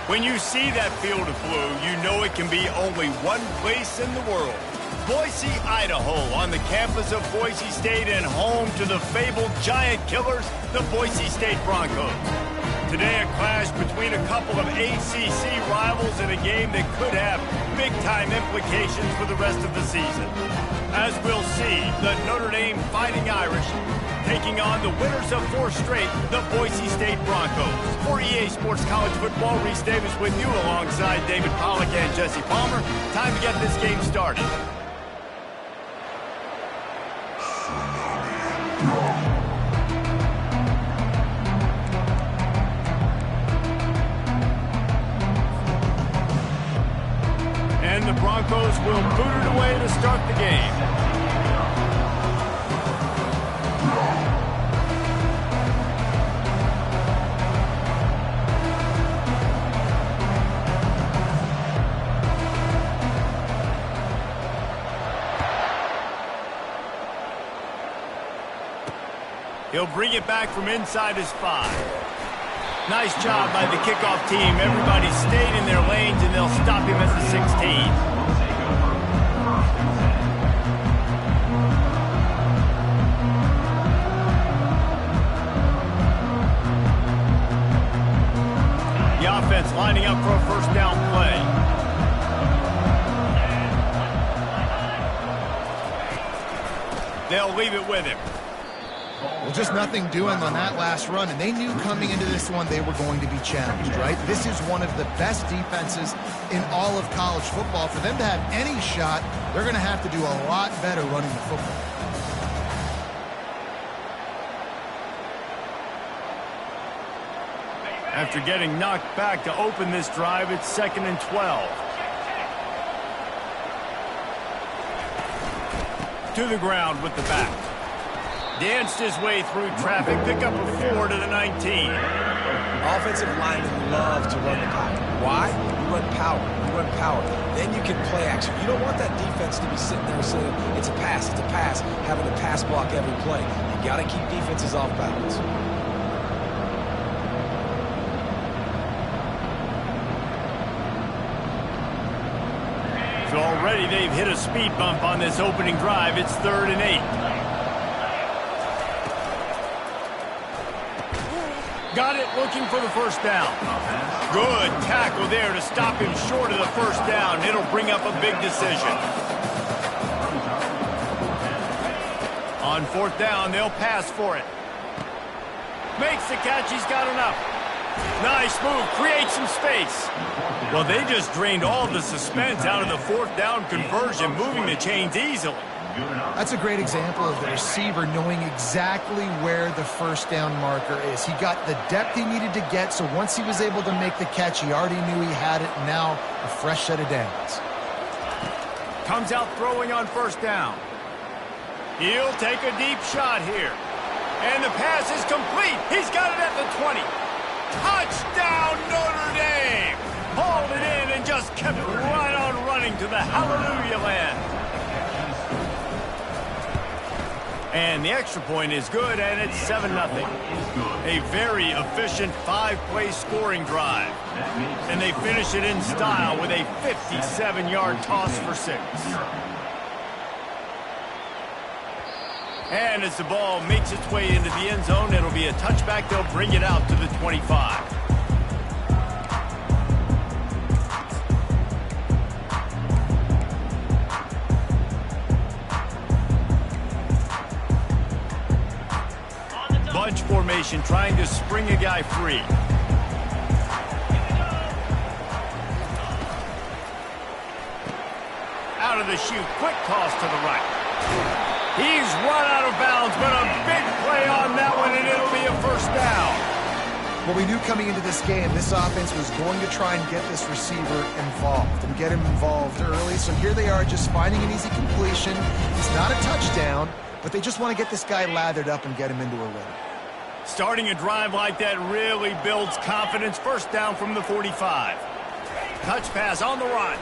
When you see that field of blue, you know it can be only one place in the world. Boise, Idaho, on the campus of Boise State and home to the fabled giant killers, the Boise State Broncos. Today, a clash between a couple of ACC rivals in a game that could have big-time implications for the rest of the season. As we'll see, the Notre Dame Fighting Irish taking on the winners of 4 straight, the Boise State Broncos. For EA Sports College Football, Reese Davis with you alongside David Pollack and Jesse Palmer. Time to get this game started. And the Broncos will boot it away to start the game. He'll bring it back from inside his 5. Nice job by the kickoff team. Everybody stayed in their lanes, and they'll stop him at the 16. The offense lining up for a first down play. They'll leave it with him. Well, just nothing doing on that last run, and they knew coming into this one they were going to be challenged, right? This is one of the best defenses in all of college football. For them to have any shot, they're going to have to do a lot better running the football. After getting knocked back to open this drive, it's 2nd and 12. To the ground with the back. Danced his way through traffic, pick up a 4 to the 19. Offensive linemen love to run the power. Why? You run power. You run power. Then you can play action. You don't want that defense to be sitting there saying, it's a pass, having to pass block every play. You got to keep defenses off balance. So already they've hit a speed bump on this opening drive. It's 3rd and 8. Got it, looking for the first down. Good tackle there to stop him short of the first down. It'll bring up a big decision. On 4th down, they'll pass for it. Makes the catch, he's got enough. Nice move, creates some space. Well, they just drained all the suspense out of the 4th down conversion, moving the chains easily. That's a great example of the receiver knowing exactly where the first down marker is. He got the depth he needed to get, so once he was able to make the catch, he already knew he had it. Now, a fresh set of downs. Comes out throwing on 1st down. He'll take a deep shot here. And the pass is complete. He's got it at the 20. Touchdown, Notre Dame! Hauled it in and just kept it right on running to the hallelujah land. And the extra point is good, and it's 7-0. A very efficient 5-play scoring drive. And they finish it in style with a 57-yard toss for 6. And as the ball makes its way into the end zone, it'll be a touchback. They'll bring it out to the 25. Bunch formation, trying to spring a guy free. Out of the chute, quick toss to the right. He's run out of bounds, but a big play on that one, and it'll be a first down. Well, we knew coming into this game, this offense was going to try and get this receiver involved and get him involved early. So here they are just finding an easy completion. It's not a touchdown, but they just want to get this guy lathered up and get him into a rhythm. Starting a drive like that really builds confidence. First down from the 45. Touch pass on the run.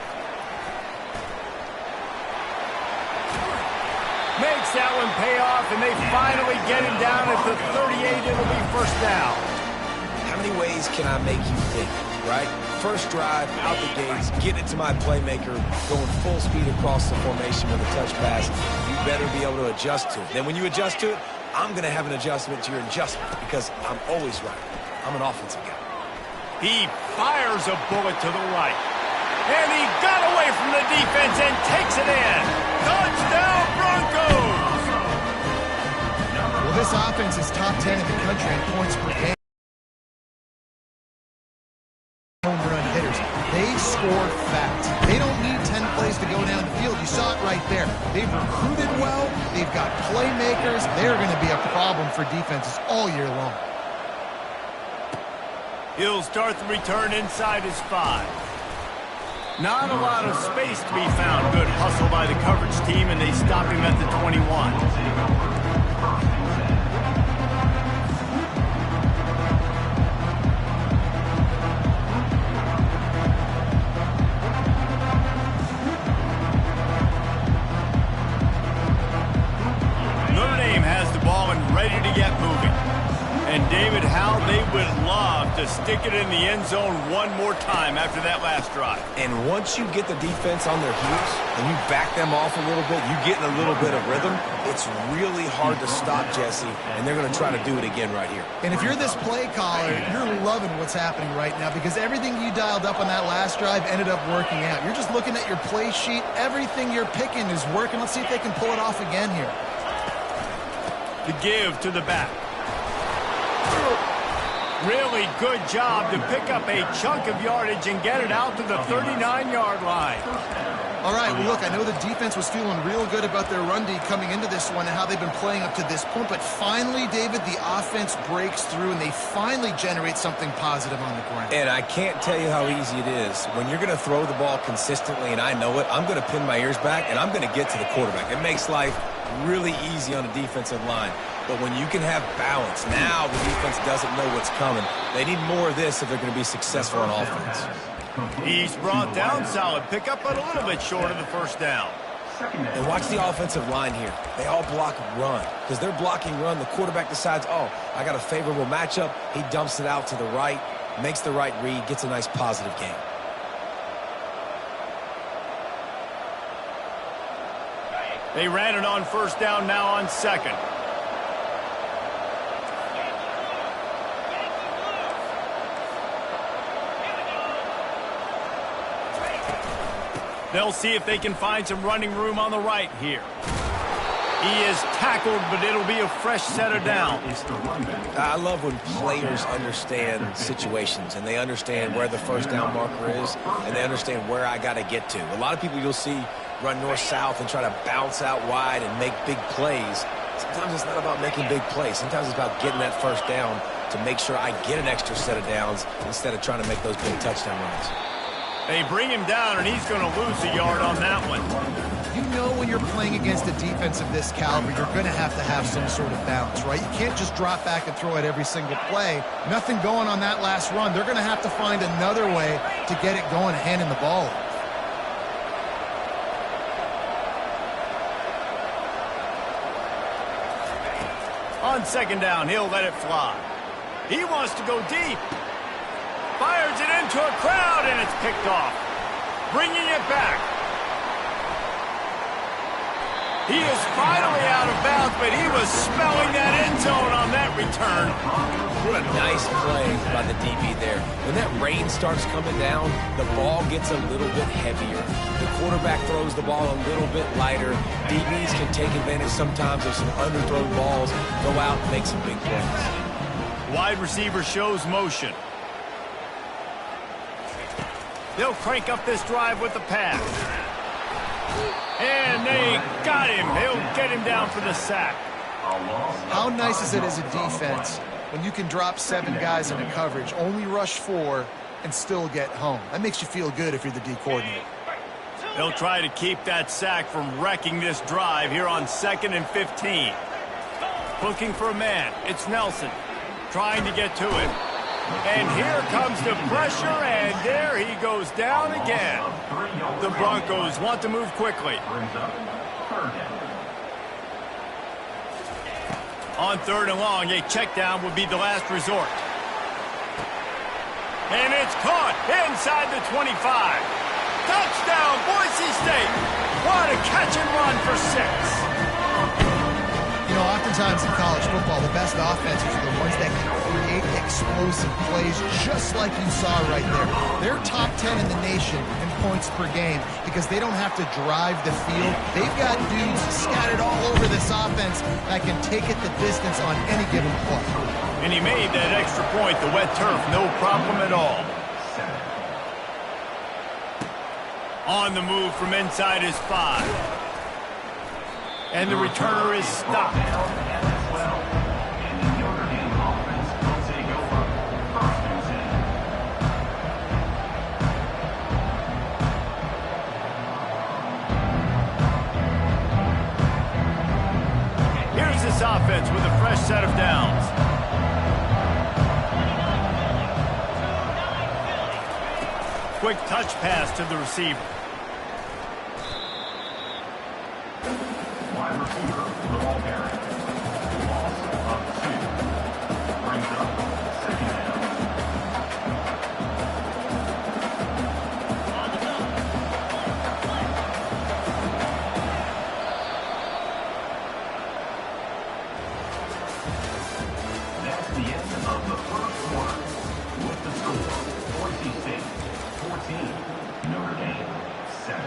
Makes that one pay off, and they finally get him down at the 38. It'll be first down. How many ways can I make you think, right? First drive, out the gates, get it to my playmaker, going full speed across the formation with a touch pass. You better be able to adjust to it. Then when you adjust to it, I'm going to have an adjustment to your adjustment because I'm always right. I'm an offensive guy. He fires a bullet to the right. And he got away from the defense and takes it in. Touchdown, Broncos! Well, this offense is top 10 in the country in points per game. Home run hitters. They score fast. They don't need 10 plays to go down the field. You saw it right there. They've recruited well. They've got playmakers. They're going to be a problem for defenses all year long. He'll start the return inside his 5. Not a lot of space to be found. Good hustle by the coverage team, and they stop him at the 21. Notre Dame has the ball and ready to get moving. And David, how they would love to stick it in the end zone one more time after that last drive. And once you get the defense on their heels and you back them off a little bit, you get in a little bit of rhythm, it's really hard to stop Jesse, and they're going to try to do it again right here. And if you're this play caller, you're loving what's happening right now because everything you dialed up on that last drive ended up working out. You're just looking at your play sheet. Everything you're picking is working. Let's see if they can pull it off again here. The give to the back. Really good job to pick up a chunk of yardage and get it out to the 39-yard line. All right, well, look, I know the defense was feeling real good about their run D coming into this one and how they've been playing up to this point, but finally, David, the offense breaks through and they finally generate something positive on the ground. And I can't tell you how easy it is. When you're going to throw the ball consistently, and I know it, I'm going to pin my ears back, and I'm going to get to the quarterback. It makes life really easy on the defensive line. But when you can have balance, now the defense doesn't know what's coming. They need more of this if they're going to be successful on offense. He's brought down, solid pickup, but a little bit short of the first down. And watch the offensive line here. They all block run. Because they're blocking run, the quarterback decides, oh, I got a favorable matchup. He dumps it out to the right, makes the right read, gets a nice positive gain. They ran it on first down, now on second. They'll see if they can find some running room on the right here. He is tackled, but it'll be a fresh set of downs. I love when players understand situations and they understand where the first down marker is and they understand where I got to get to. A lot of people you'll see run north-south and try to bounce out wide and make big plays. Sometimes it's not about making big plays. Sometimes it's about getting that first down to make sure I get an extra set of downs instead of trying to make those big touchdown runs. They bring him down, and he's going to lose a yard on that one. You know when you're playing against a defense of this caliber, you're going to have some sort of balance, right? You can't just drop back and throw it every single play. Nothing going on that last run. They're going to have to find another way to get it going, handing the ball off. On second down, he'll let it fly. He wants to go deep. Fires it into a crowd, and it's picked off. Bringing it back. He is finally out of bounds, but he was smelling that end zone on that return. What a nice play by the DB there. When that rain starts coming down, the ball gets a little bit heavier. The quarterback throws the ball a little bit lighter. DBs can take advantage sometimes of some underthrown balls, go out and make some big plays. Wide receiver shows motion. They'll crank up this drive with the pass. And they got him. They'll get him down for the sack. How nice is it as a defense when you can drop 7 guys into coverage, only rush 4, and still get home? That makes you feel good if you're the D coordinator. They'll try to keep that sack from wrecking this drive here on 2nd and 15. Looking for a man. It's Nelson trying to get to it. And here comes the pressure, and there he goes down again. The Broncos want to move quickly. On 3rd and long, a check down would be the last resort. And it's caught inside the 25. Touchdown, Boise State. What a catch and run for 6. You know, oftentimes in college football, the best offenses are the ones that can create explosive plays, just like you saw right there. They're top 10 in the nation in points per game because they don't have to drive the field. They've got dudes scattered all over this offense that can take it the distance on any given play. And he made that extra point, the wet turf, no problem at all. On the move from inside his 5. And the returner is stopped. Here's this offense with a fresh set of downs. Quick touch pass to the receiver. Wide receiver, the ball carrier. Loss of 2. Brings up 2nd down. That's the end of the first quarter. With the score, Boise State 14, Notre Dame 7.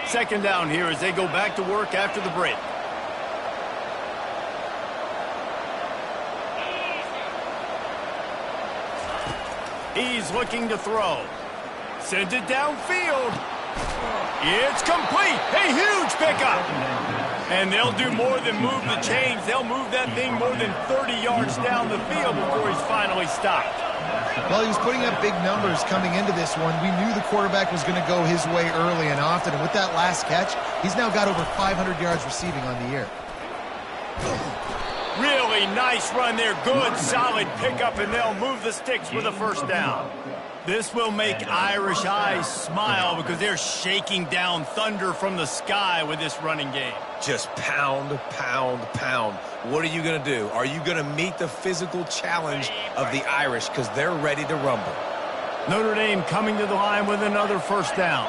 Second down here as they go back to work after the break. He's looking to throw. Sends it downfield. It's complete. A huge pickup. And they'll do more than move the chains. They'll move that thing more than 30 yards down the field before he's finally stopped. Well, he was putting up big numbers coming into this one. We knew the quarterback was going to go his way early and often. And with that last catch, he's now got over 500 yards receiving on the year. Really nice run there. Good, solid pickup, and they'll move the sticks with a first down. This will make Irish eyes smile because they're shaking down thunder from the sky with this running game. Just pound, pound, pound. What are you going to do? Are you going to meet the physical challenge of the Irish because they're ready to rumble? Notre Dame coming to the line with another first down.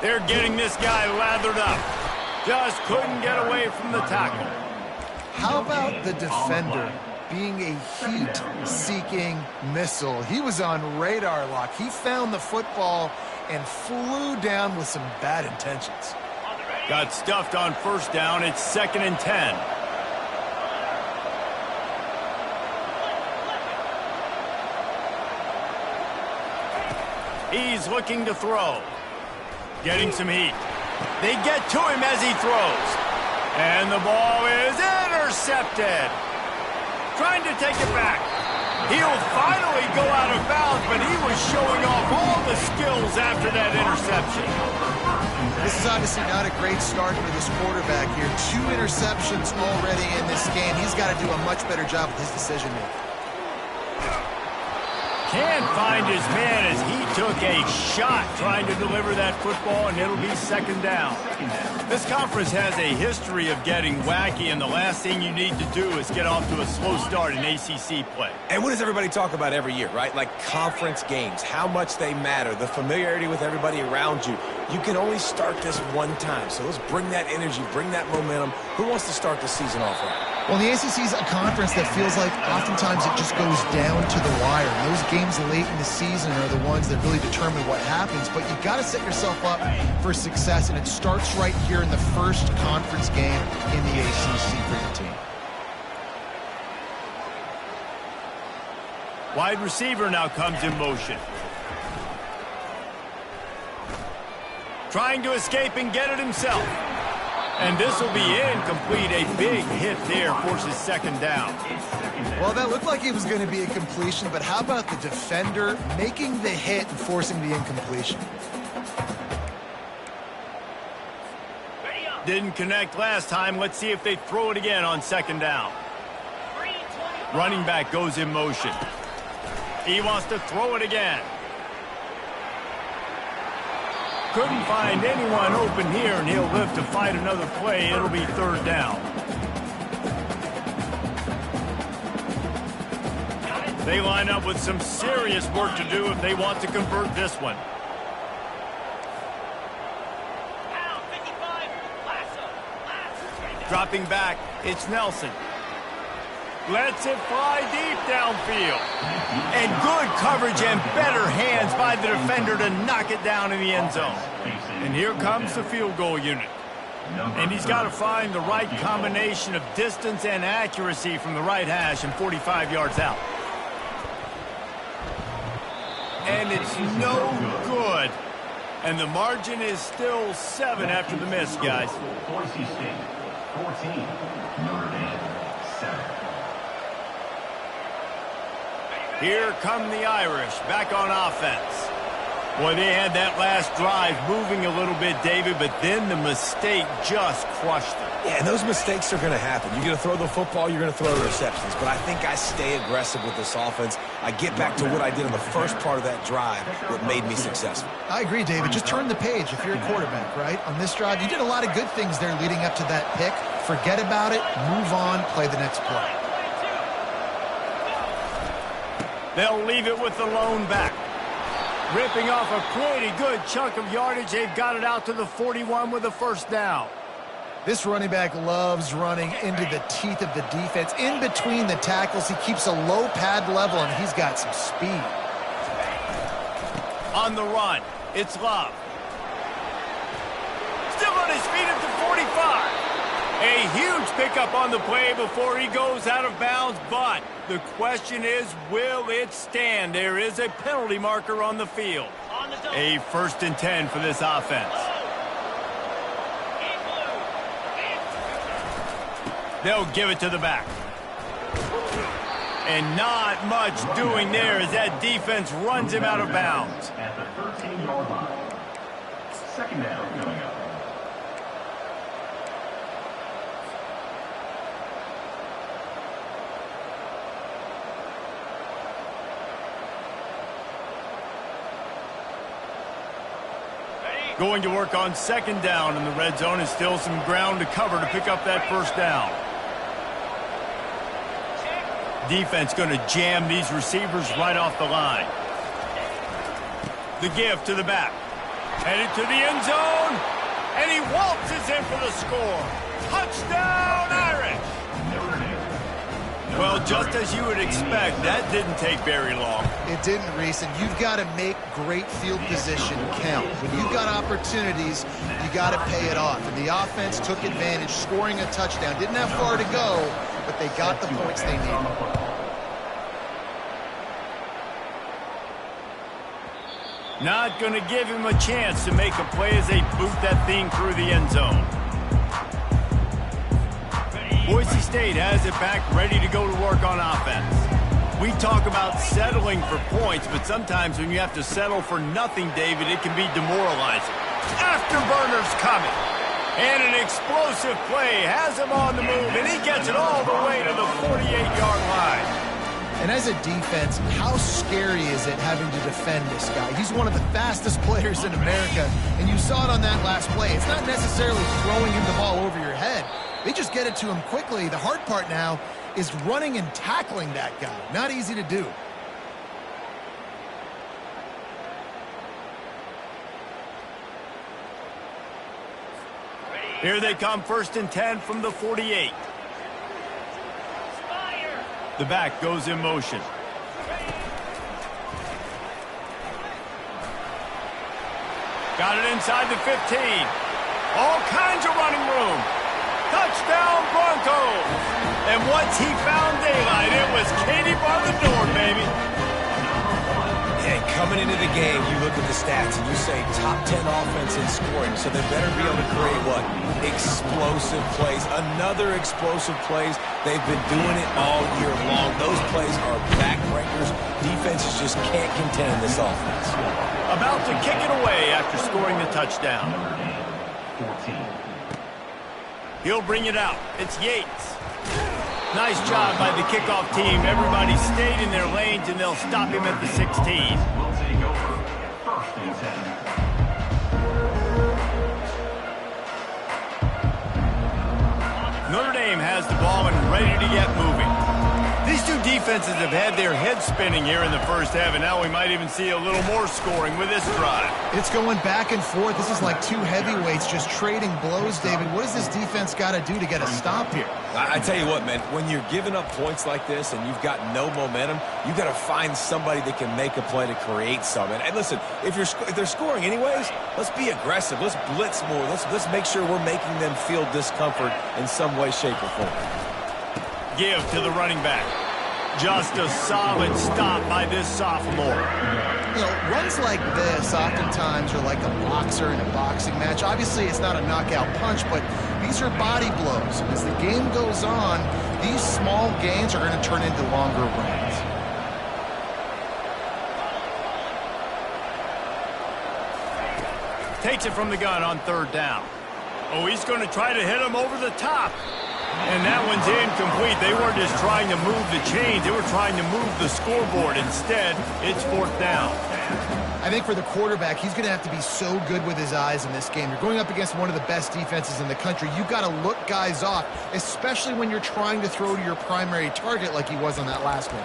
They're getting this guy lathered up. Just couldn't get away from the tackle. How about the defender being a heat-seeking missile? He was on radar lock. He found the football and flew down with some bad intentions. Got stuffed on first down. It's 2nd and 10. He's looking to throw. Getting some heat. They get to him as he throws. And the ball is intercepted. Trying to take it back. He'll finally go out of bounds, but he was showing off all the skills after that interception. This is obviously not a great start for this quarterback here. 2 interceptions already in this game. He's got to do a much better job with his decision-making. Can't find his man as he took a shot trying to deliver that football, and it'll be 2nd down. This conference has a history of getting wacky, and the last thing you need to do is get off to a slow start in ACC play. And what does everybody talk about every year, right? Like conference games, how much they matter, the familiarity with everybody around you. You can only start this one time, so let's bring that energy, bring that momentum. Who wants to start the season off right? Well, the ACC is a conference that feels like oftentimes it just goes down to the wire. And those games late in the season are the ones that really determine what happens. But you got to set yourself up for success, and it starts right here in the first conference game in the ACC for your team. Wide receiver now comes in motion. Trying to escape and get it himself. And this will be incomplete. A big hit there forces 2nd down. Well, that looked like it was going to be a completion, but how about the defender making the hit and forcing the incompletion? Didn't connect last time. Let's see if they throw it again on 2nd down. Running back goes in motion. He wants to throw it again. Couldn't find anyone open here, and he'll live to fight another play. It'll be third down. They line up with some serious work to do if they want to convert this one. Dropping back, it's Nelson. Lets it fly deep downfield. And good coverage and better hands by the defender to knock it down in the end zone. And here comes the field goal unit. And he's got to find the right combination of distance and accuracy from the right hash and 45 yards out. And it's no good. And the margin is still 7 after the miss, guys. Boise State, 14. Notre Dame, 7. Here come the Irish back on offense. Boy, they had that last drive moving a little bit, David, but then the mistake just crushed them. Yeah, and those mistakes are going to happen. You're going to throw the football, you're going to throw interceptions. But I think I stay aggressive with this offense. I get back to what I did in the first part of that drive that made me successful. I agree, David. Just turn the page if you're a quarterback, right? On this drive, you did a lot of good things there leading up to that pick. Forget about it, move on, play the next play. They'll leave it with the lone back. Ripping off a pretty good chunk of yardage. They've got it out to the 41 with a first down. This running back loves running into the teeth of the defense. In between the tackles, he keeps a low pad level, and he's got some speed. On the run, it's Love. Still on his feet at the 45. A huge pickup on the play before he goes out of bounds, but the question is, will it stand? There is a penalty marker on the field. A 1st and 10 for this offense. They'll give it to the back. And not much doing there as that defense runs him out of bounds. At the 13-yard line. Second down coming up. Going to work on second down in the red zone, and still some ground to cover to pick up that first down. Defense going to jam these receivers right off the line. The give to the back. Headed to the end zone, and he waltzes in for the score. Touchdown, Irish! Well, just as you would expect, that didn't take very long. It didn't, Reese, and you've got to make great field position count. When you've got opportunities, you got to pay it off. And the offense took advantage, scoring a touchdown. Didn't have far to go, but they got the points they needed. Not going to give him a chance to make a play as they boot that thing through the end zone. Boise State has it back, ready to go to work on offense. We talk about settling for points, but sometimes when you have to settle for nothing, David, it can be demoralizing. Afterburner's coming. And an explosive play has him on the move, and he gets it all the way to the 48-yard line. And as a defense, how scary is it having to defend this guy? He's one of the fastest players in America, and you saw it on that last play. It's not necessarily throwing him the ball over your head. They just get it to him quickly. The hard part now is running and tackling that guy. Not easy to do. Here they come, 1st and 10 from the 48. The back goes in motion. Got it inside the 15. All kinds of running room. Touchdown, Broncos! And once he found daylight, it was Katie bar the door, baby. And coming into the game, you look at the stats and you say top 10 offense in scoring, so they better be able to create what? Explosive plays. Another explosive plays. They've been doing it all year long. Those plays are backbreakers. Defenses just can't contend this offense. About to kick it away after scoring the touchdown. 14. He'll bring it out. It's Yates. Nice job by the kickoff team. Everybody stayed in their lanes, and they'll stop him at the 16. Will take over. First and 10. Notre Dame has the ball and ready to get moving. These two defenses have had their heads spinning here in the first half, and now we might even see a little more scoring with this drive. It's going back and forth. This is like two heavyweights just trading blows, David. What does this defense got to do to get a stop here? I tell you what, man, when you're giving up points like this and you've got no momentum, you've got to find somebody that can make a play to create something. And listen, if they're scoring anyways, let's be aggressive. Let's blitz more. Let's make sure we're making them feel discomfort in some way, shape, or form. Give to the running back. Just a solid stop by this sophomore. You know, runs like this oftentimes are like a boxer in a boxing match. Obviously, it's not a knockout punch, but these are body blows. As the game goes on, these small gains are going to turn into longer runs. Takes it from the gun on third down. Oh, he's going to try to hit him over the top. And that one's incomplete. They weren't just trying to move the chains. They were trying to move the scoreboard. Instead, it's fourth down. I think for the quarterback, he's going to have to be so good with his eyes in this game. You're going up against one of the best defenses in the country. You've got to look guys off, especially when you're trying to throw to your primary target like he was on that last one.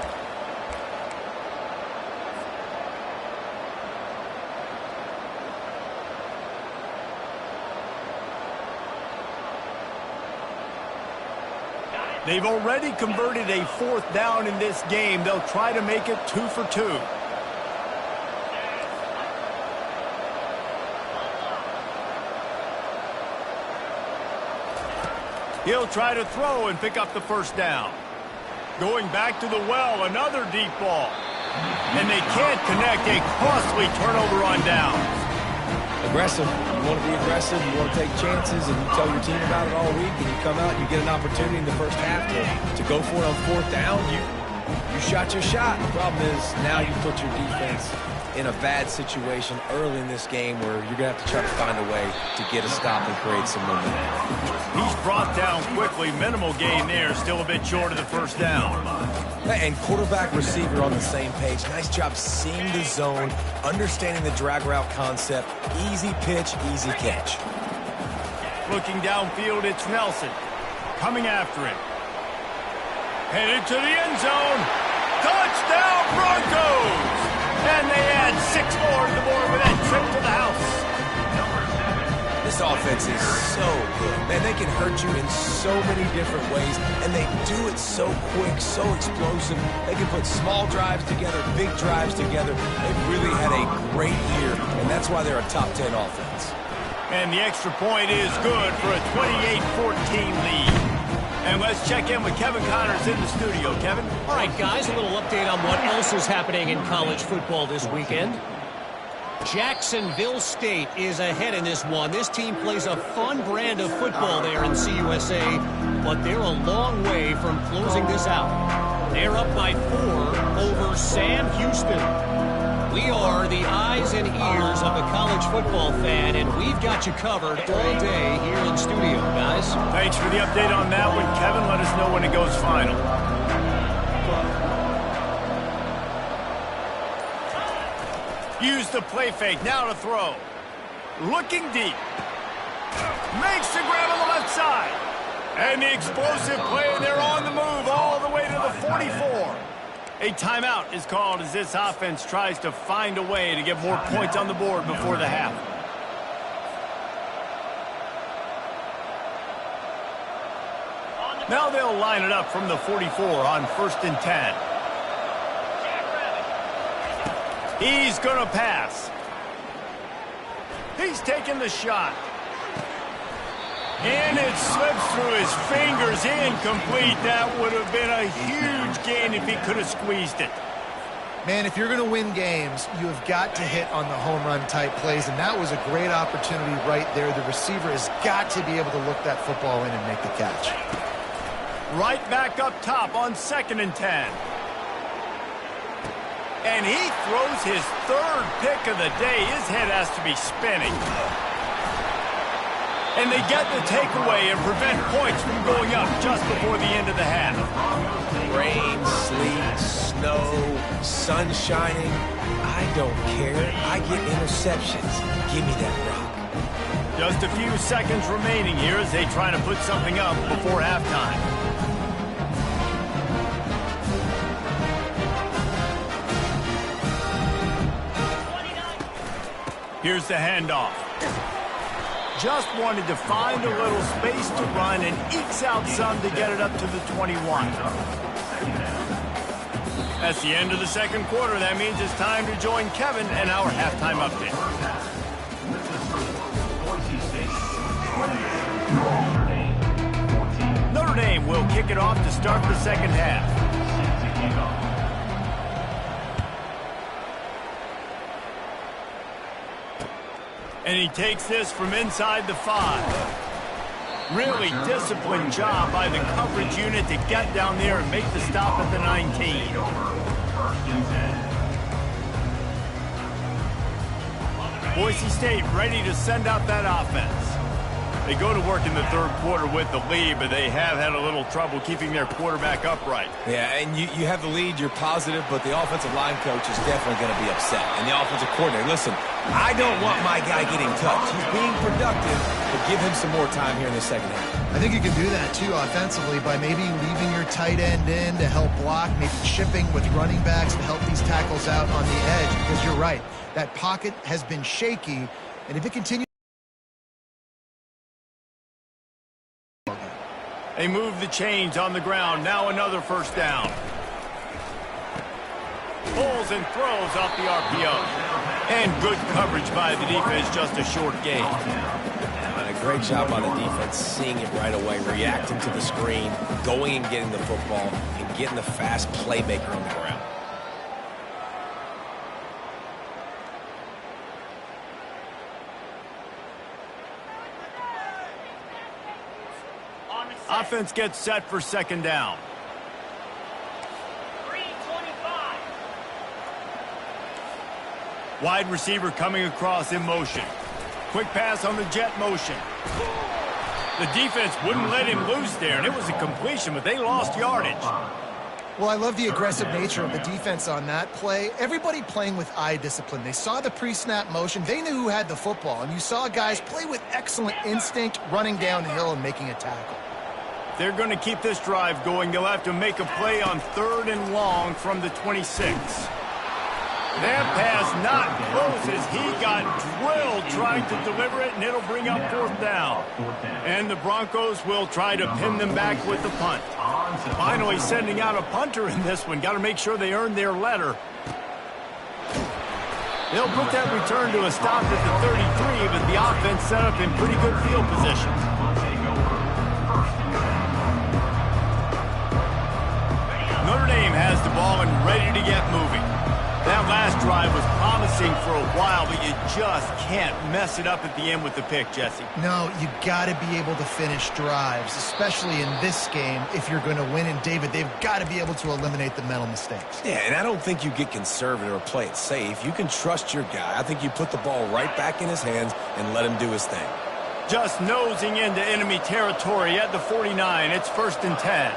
They've already converted a fourth down in this game. They'll try to make it 2 for 2. He'll try to throw and pick up the first down. Going back to the well, another deep ball. And they can't connect. A costly turnover on downs. Aggressive. You want to be aggressive. You want to take chances, and you tell your team about it all week, and you come out and you get an opportunity in the first half to go for it on fourth down. You shot your shot. The problem is now you put your defense in a bad situation early in this game where you're going to have to try to find a way to get a stop and create some momentum. He's brought down quickly. Minimal gain there. Still a bit short of the first down. And quarterback, receiver on the same page. Nice job seeing the zone, understanding the drag route concept. Easy pitch, easy catch. Looking downfield, it's Nelson. Coming after him. Headed to the end zone. Touchdown, Broncos! And they add 6 more to the board with that trip to the house. This offense is so good. Man, they can hurt you in so many different ways, and they do it so quick, so explosive. They can put small drives together, big drives together. They've really had a great year, and that's why they're a top 10 offense. And the extra point is good for a 28-14 lead. And let's check in with Kevin Connors in the studio. Kevin? All right, guys, a little update on what else is happening in college football this weekend. Jacksonville State is ahead in this one. This team plays a fun brand of football there in CUSA, but they're a long way from closing this out. They're up by 4 over Sam Houston. We are the eyes and ears of the college football fan, and we've got you covered all day here in studio, guys. Thanks for the update on that one, Kevin. Let us know when it goes final. Use the play fake. Now to throw. Looking deep. Makes the grab on the left side. And the explosive play. They're on the move all the way to the 44. A timeout is called as this offense tries to find a way to get more points on the board before the half. Now they'll line it up from the 44 on 1st and 10. He's going to pass. He's taking the shot. And it slips through his fingers, incomplete. That would have been a huge gain if he could have squeezed it. Man, if you're going to win games, you have got to hit on the home run type plays, and that was a great opportunity right there. The receiver has got to be able to look that football in and make the catch. Right back up top on 2nd and 10. And he throws his 3rd pick of the day. His head has to be spinning. And they get the takeaway and prevent points from going up just before the end of the half. Rain, sleet, snow, sun shining. I don't care. I get interceptions. Give me that rock. Just a few seconds remaining here as they try to put something up before halftime. Here's the handoff. Just wanted to find a little space to run and ekes out some to get it up to the 21. That's the end of the second quarter. That means it's time to join Kevin and our halftime update. Notre Dame will kick it off to start the second half. And he takes this from inside the 5. Really disciplined job by the coverage unit to get down there and make the stop at the 19. Boise State ready to send out that offense. They go to work in the third quarter with the lead, but they have had a little trouble keeping their quarterback upright. Yeah, and you have the lead, you're positive, but the offensive line coach is definitely going to be upset. And the offensive coordinator, listen, I don't want my guy getting touched. He's being productive, but give him some more time here in the second half. I think you can do that, too, offensively, by maybe leaving your tight end in to help block, maybe chipping with running backs to help these tackles out on the edge, because you're right. That pocket has been shaky, and if it continues, they move the chains on the ground. Now another first down. Pulls and throws off the RPO. And good coverage by the defense, just a short gain. And a great job on the defense, seeing it right away, reacting to the screen, going and getting the football, and getting the fast playmaker on the ground. Offense gets set for second down. 3:25. Wide receiver coming across in motion. Quick pass on the jet motion. The defense wouldn't let him loose there, and it was a completion, but they lost yardage. well, I love the aggressive nature of the defense on that play. Everybody playing with eye discipline. They saw the pre-snap motion. They knew who had the football, and you saw guys play with excellent instinct, running downhill and making a tackle. They're going to keep this drive going. They'll have to make a play on 3rd and long from the 26. That pass not close as he got drilled trying to deliver it, and it'll bring up 4th down. And the Broncos will try to pin them back with the punt. Finally sending out a punter in this one. Got to make sure they earn their letter. They'll put that return to a stop at the 33, but the offense set up in pretty good field position. Notre Dame has the ball and ready to get moving. That last drive was promising for a while, but you just can't mess it up at the end with the pick, Jesse. No, you got to be able to finish drives, especially in this game if you're going to win. And, David, they've got to be able to eliminate the mental mistakes. Yeah, and I don't think you get conservative or play it safe. You can trust your guy. I think you put the ball right back in his hands and let him do his thing. Just nosing into enemy territory at the 49. It's 1st and 10.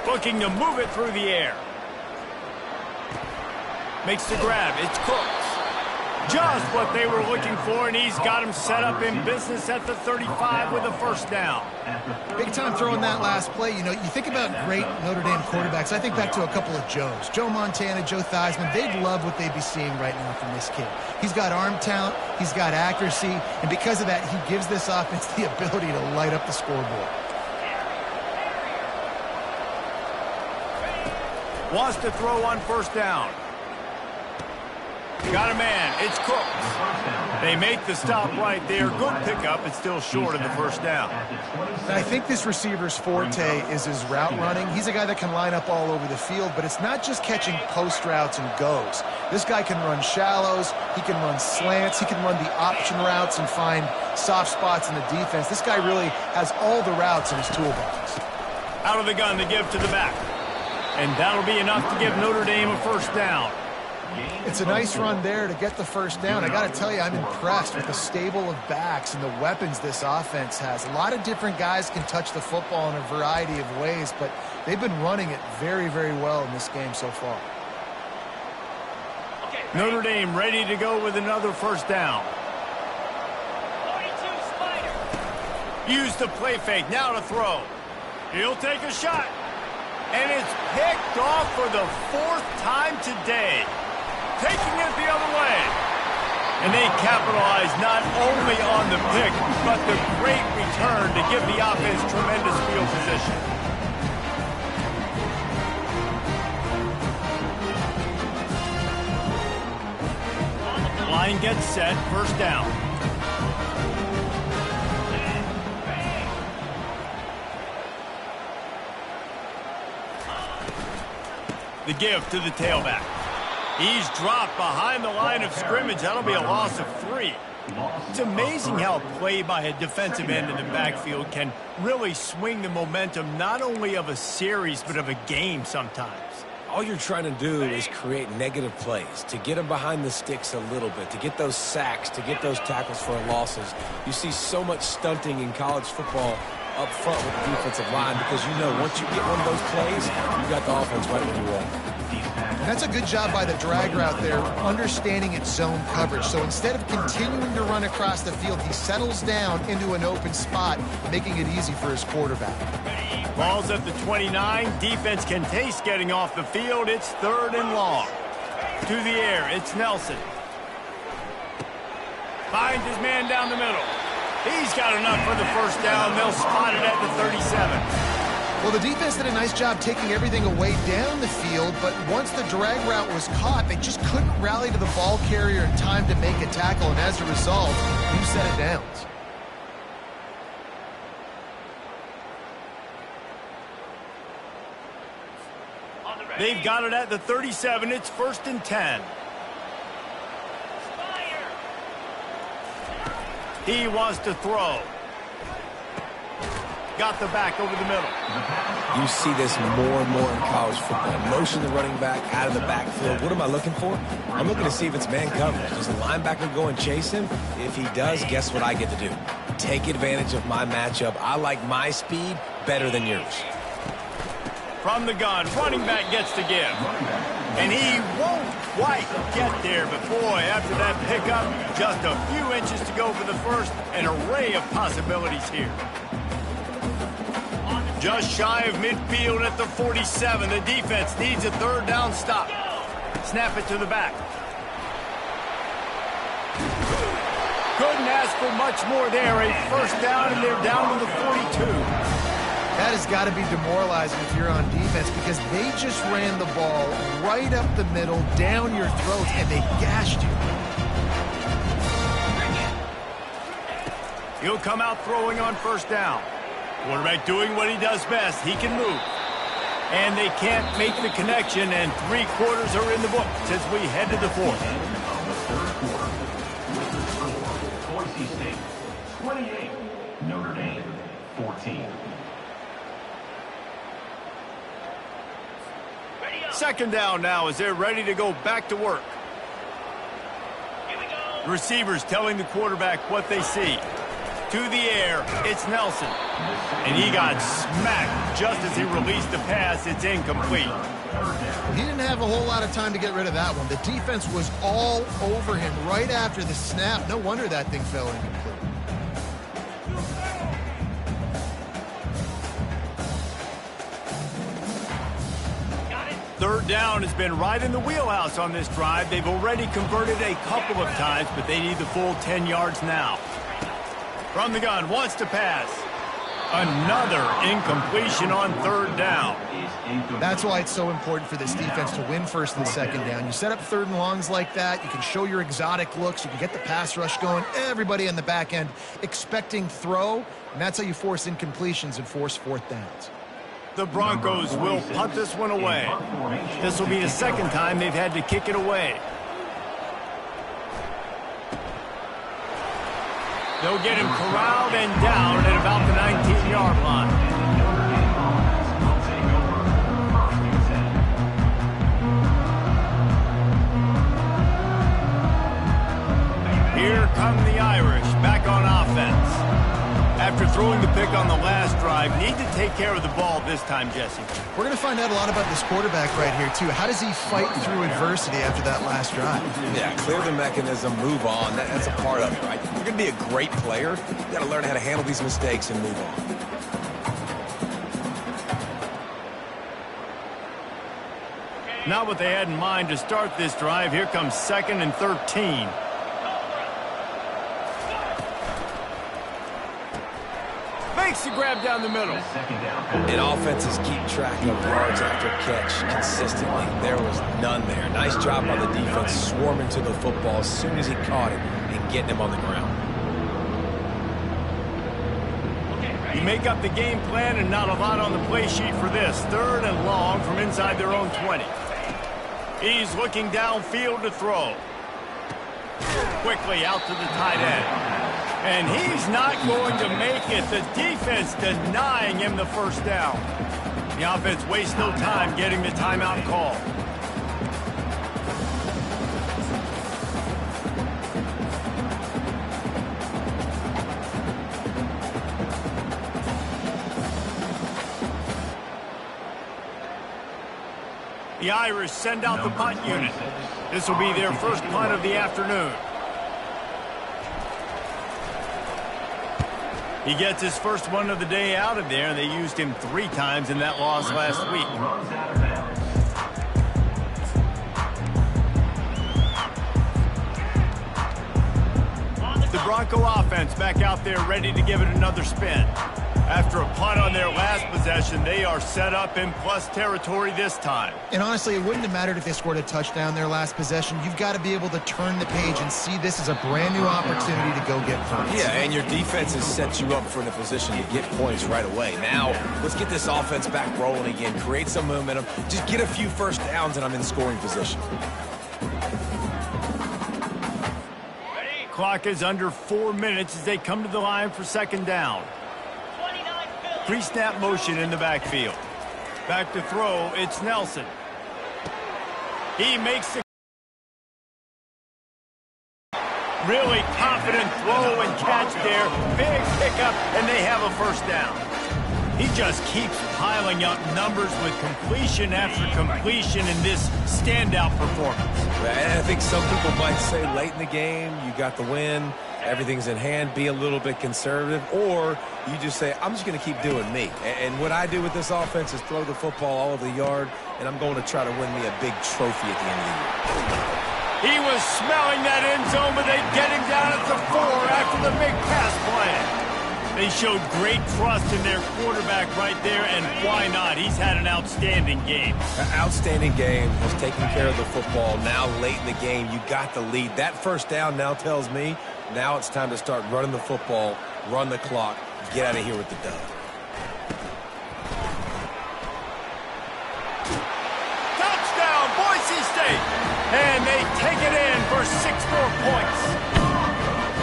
Looking to move it through the air. Makes the grab. It's Cooks. Just what they were looking for, and he's got him set up in business at the 35 with a first down. Big time throwing that last play. You know, you think about great Notre Dame quarterbacks. I think back to a couple of Joes. Joe Montana, Joe Theismann. They'd love what they'd be seeing right now from this kid. He's got arm talent. He's got accuracy. And because of that, he gives this offense the ability to light up the scoreboard. Wants to throw on first down. Got a man. It's Cook. They make the stop right there. Good pickup. It's still short of the first down. I think this receiver's forte is his route running. He's a guy that can line up all over the field, but it's not just catching post routes and goes. This guy can run shallows. He can run slants. He can run the option routes and find soft spots in the defense. This guy really has all the routes in his toolbox. Out of the gun to give to the back. And that'll be enough to give Notre Dame a first down. It's a nice run there to get the first down. I got to tell you, I'm impressed with the stable of backs and the weapons this offense has. A lot of different guys can touch the football in a variety of ways, but they've been running it very, very well in this game so far. Notre Dame ready to go with another first down. 42 Spider. Use the play fake. Now to throw. He'll take a shot. And it's picked off for the fourth time today. Taking it the other way. And they capitalize not only on the pick, but the great return to give the offense tremendous field position. Line gets set, first down. The give to the tailback. He's dropped behind the line of scrimmage. That'll be a loss of 3. It's amazing how play by a defensive end in the backfield can really swing the momentum not only of a series but of a game sometimes. All you're trying to do is create negative plays, to get them behind the sticks a little bit, to get those sacks, to get those tackles for losses. You see so much stunting in college football up front with the defensive line because you know once you get one of those plays, you got the offense right where you want. And that's a good job by the drag route there, understanding its zone coverage. So instead of continuing to run across the field, he settles down into an open spot, making it easy for his quarterback. Ball's at the 29. Defense can taste getting off the field. It's 3rd and long. To the air, it's Nelson. Finds his man down the middle. He's got enough for the first down. They'll spot it at the 37. Well, the defense did a nice job taking everything away down the field, but once the drag route was caught, they just couldn't rally to the ball carrier in time to make a tackle, and as a result, you set it down. They've got it at the 37. It's 1st and 10. He wants to throw. Got the back over the middle. You see this more and more in college football. Motion the running back out of the backfield. What am I looking for? I'm looking to see if it's man coverage. Does the linebacker go and chase him? If he does, guess what I get to do? Take advantage of my matchup. I like my speed better than yours. From the gun, running back gets to give. And he won't quite get there, but boy, after that pickup, just a few inches to go for the first. An array of possibilities here. Just shy of midfield at the 47. The defense needs a 3rd down stop. Snap it to the back. Couldn't ask for much more there. A first down, and they're down to the 42. That has got to be demoralizing if you're on defense because they just ran the ball right up the middle, down your throats, and they gashed you. He'll come out throwing on first down. Quarterback doing what he does best. He can move. And they can't make the connection, and 3 quarters are in the book as we head to the 4th. Boise State 28, Notre Dame 14. 2nd down now as they're ready to go back to work. Here we go. Receivers telling the quarterback what they see. To the air, it's Nelson. And he got smacked just as he released the pass. It's incomplete. He didn't have a whole lot of time to get rid of that one. The defense was all over him right after the snap. No wonder that thing fell incomplete. 3rd down has been right in the wheelhouse on this drive. They've already converted a couple of times, but they need the full 10 yards now. From the gun, wants to pass. Another incompletion on third down. That's why it's so important for this defense to win first and second down. You set up third and longs like that, you can show your exotic looks, you can get the pass rush going, everybody in the back end expecting throw, and that's how you force incompletions and force fourth downs. The Broncos will punt this one away. This will be the second time they've had to kick it away. They'll get him corralled and down at about the 19-yard line. Here come the Irish back on offense. After throwing the pick on the last drive, need to take care of the ball this time, Jesse. We're going to find out a lot about this quarterback right here, too. How does he fight through adversity after that last drive? Yeah, clear the mechanism, move on. That's a part of it, right? If you're going to be a great player, you got to learn how to handle these mistakes and move on. Not what they had in mind to start this drive. Here comes 2nd and 13. Makes the grab down the middle. And offenses keep track of yards after catch consistently. There was none there. Nice job by the defense swarming to the football as soon as he caught it and getting him on the ground. You make up the game plan and not a lot on the play sheet for this. 3rd and long from inside their own 20. He's looking downfield to throw. Quickly out to the tight end. And he's not going to make it. The defense denying him the first down. The offense wastes no time getting the timeout call. The Irish send out the punt unit. This will be their first punt of the afternoon. He gets his first one of the day out of there, and they used him 3 times in that loss last week. The Bronco offense back out there ready to give it another spin. After a punt on their last possession, they are set up in plus territory this time. And honestly, it wouldn't have mattered if they scored a touchdown their last possession. You've got to be able to turn the page and see this as a brand new opportunity to go get points. Yeah, and your defense has set you up for the position to get points right away. Now, let's get this offense back rolling again, create some momentum, just get a few first downs, and I'm in scoring position. Clock is under 4 minutes as they come to the line for 2nd down. Pre-snap motion in the backfield. Back to throw, it's Nelson. He makes the really confident throw and catch there. Big pickup, and they have a first down. He just keeps piling up numbers with completion after completion in this standout performance. And I think some people might say late in the game, you got the win, everything's in hand, be a little bit conservative, or you just say, I'm just going to keep doing me. And what I do with this offense is throw the football all over the yard, and I'm going to try to win me a big trophy at the end of the year. He was smelling that end zone, but they get him down at the 4 after the big pass play. They showed great trust in their quarterback right there, and why not? He's had an outstanding game. An outstanding game, has taken care of the football. Now late in the game, you got the lead. That first down now tells me now it's time to start running the football, run the clock, get out of here with the dub. Touchdown, Boise State! And they take it in for 6 more points.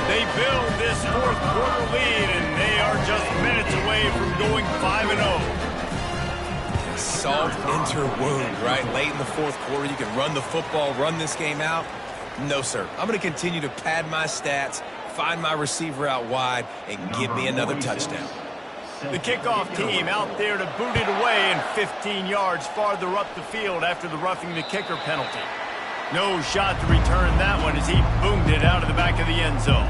They build this 4th quarter lead, and they are just minutes away from going 5-0. Salt enter wound, right? Late in the 4th quarter, you can run the football, run this game out. No, sir. I'm going to continue to pad my stats, find my receiver out wide, and give me another touchdown. The kickoff team out there to boot it away and 15 yards farther up the field after the roughing the kicker penalty. No shot to return that one as he boomed it out of the back of the end zone.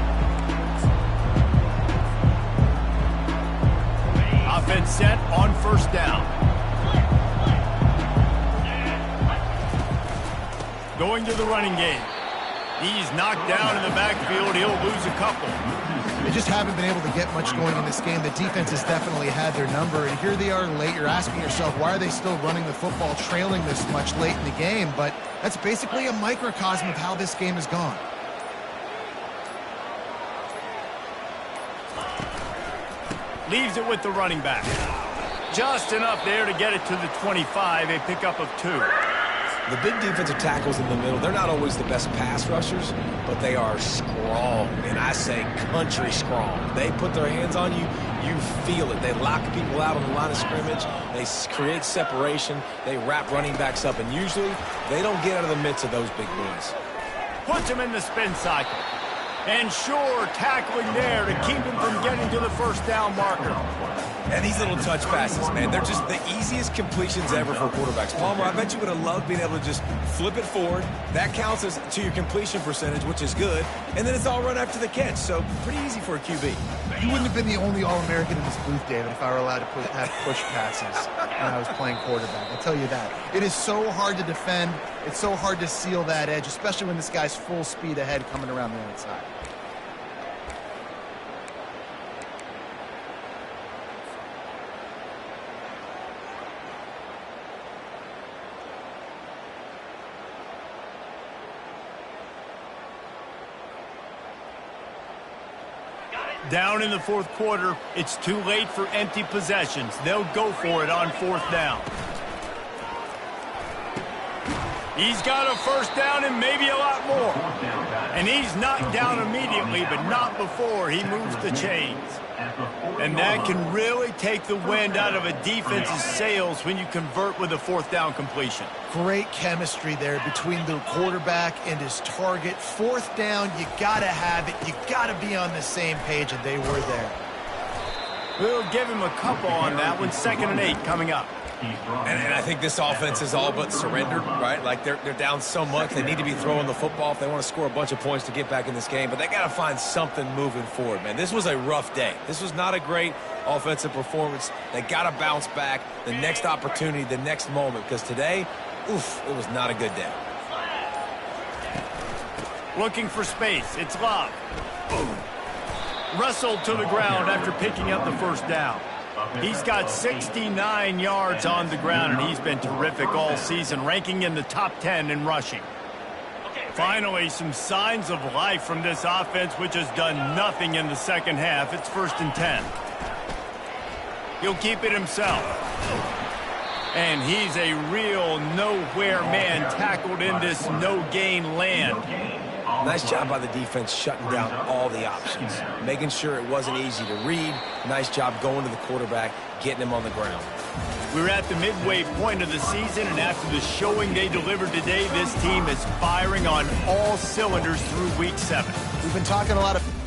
Offense set on first down. Going to the running game. He's knocked down in the backfield. He'll lose a couple. They just haven't been able to get much going in this game. The defense has definitely had their number, and here they are late. You're asking yourself, why are they still running the football, trailing this much late in the game? But that's basically a microcosm of how this game has gone. Leaves it with the running back. Just enough there to get it to the 25, a pickup of 2. The big defensive tackles in the middle, they're not always the best pass rushers, but they are strong, and I say country strong. They put their hands on you, you feel it. They lock people out on the line of scrimmage. They create separation. They wrap running backs up, and usually they don't get out of the midst of those big boys. Puts him in the spin cycle. And sure, tackling there to keep him from getting to the first down marker. And these little touch passes, man, they're just the easiest completions ever for quarterbacks. Palmer, I bet you would have loved being able to just flip it forward. That counts as to your completion percentage, which is good. And then it's all run after the catch, so pretty easy for a QB. You wouldn't have been the only All-American in this booth, David, if I were allowed to have push passes when I was playing quarterback. I'll tell you that. It is so hard to defend. It's so hard to seal that edge, especially when this guy's full speed ahead coming around the outside. Down in the fourth quarter, it's too late for empty possessions. They'll go for it on 4th down. He's got a first down and maybe a lot more. And he's knocked down immediately, but not before he moves the chains. And that can really take the wind out of a defense's sails when you convert with a 4th down completion. Great chemistry there between the quarterback and his target. 4th down, you gotta have it. You gotta be on the same page, and they were there. We'll give him a couple on that one. 2nd and 8 coming up. And I think this offense is all but surrendered, right? Like they're down so much. They need to be throwing the football if they want to score a bunch of points to get back in this game. But they got to find something moving forward, man. This was a rough day. This was not a great offensive performance. They got to bounce back the next opportunity, the next moment. Because today, oof, it was not a good day. Looking for space. It's Love. Boom. Wrestled to the ground after picking up the first down. He's got 69 yards on the ground, and he's been terrific all season, ranking in the top 10 in rushing. Finally, some signs of life from this offense, which has done nothing in the second half. It's 1st and 10. He'll keep it himself. And he's a real nowhere man tackled in this no-gain land. Nice job by the defense shutting down all the options, making sure it wasn't easy to read. Nice job going to the quarterback, getting him on the ground. We're at the midway point of the season, and after the showing they delivered today, this team is firing on all cylinders through Week 7. We've been talking a lot of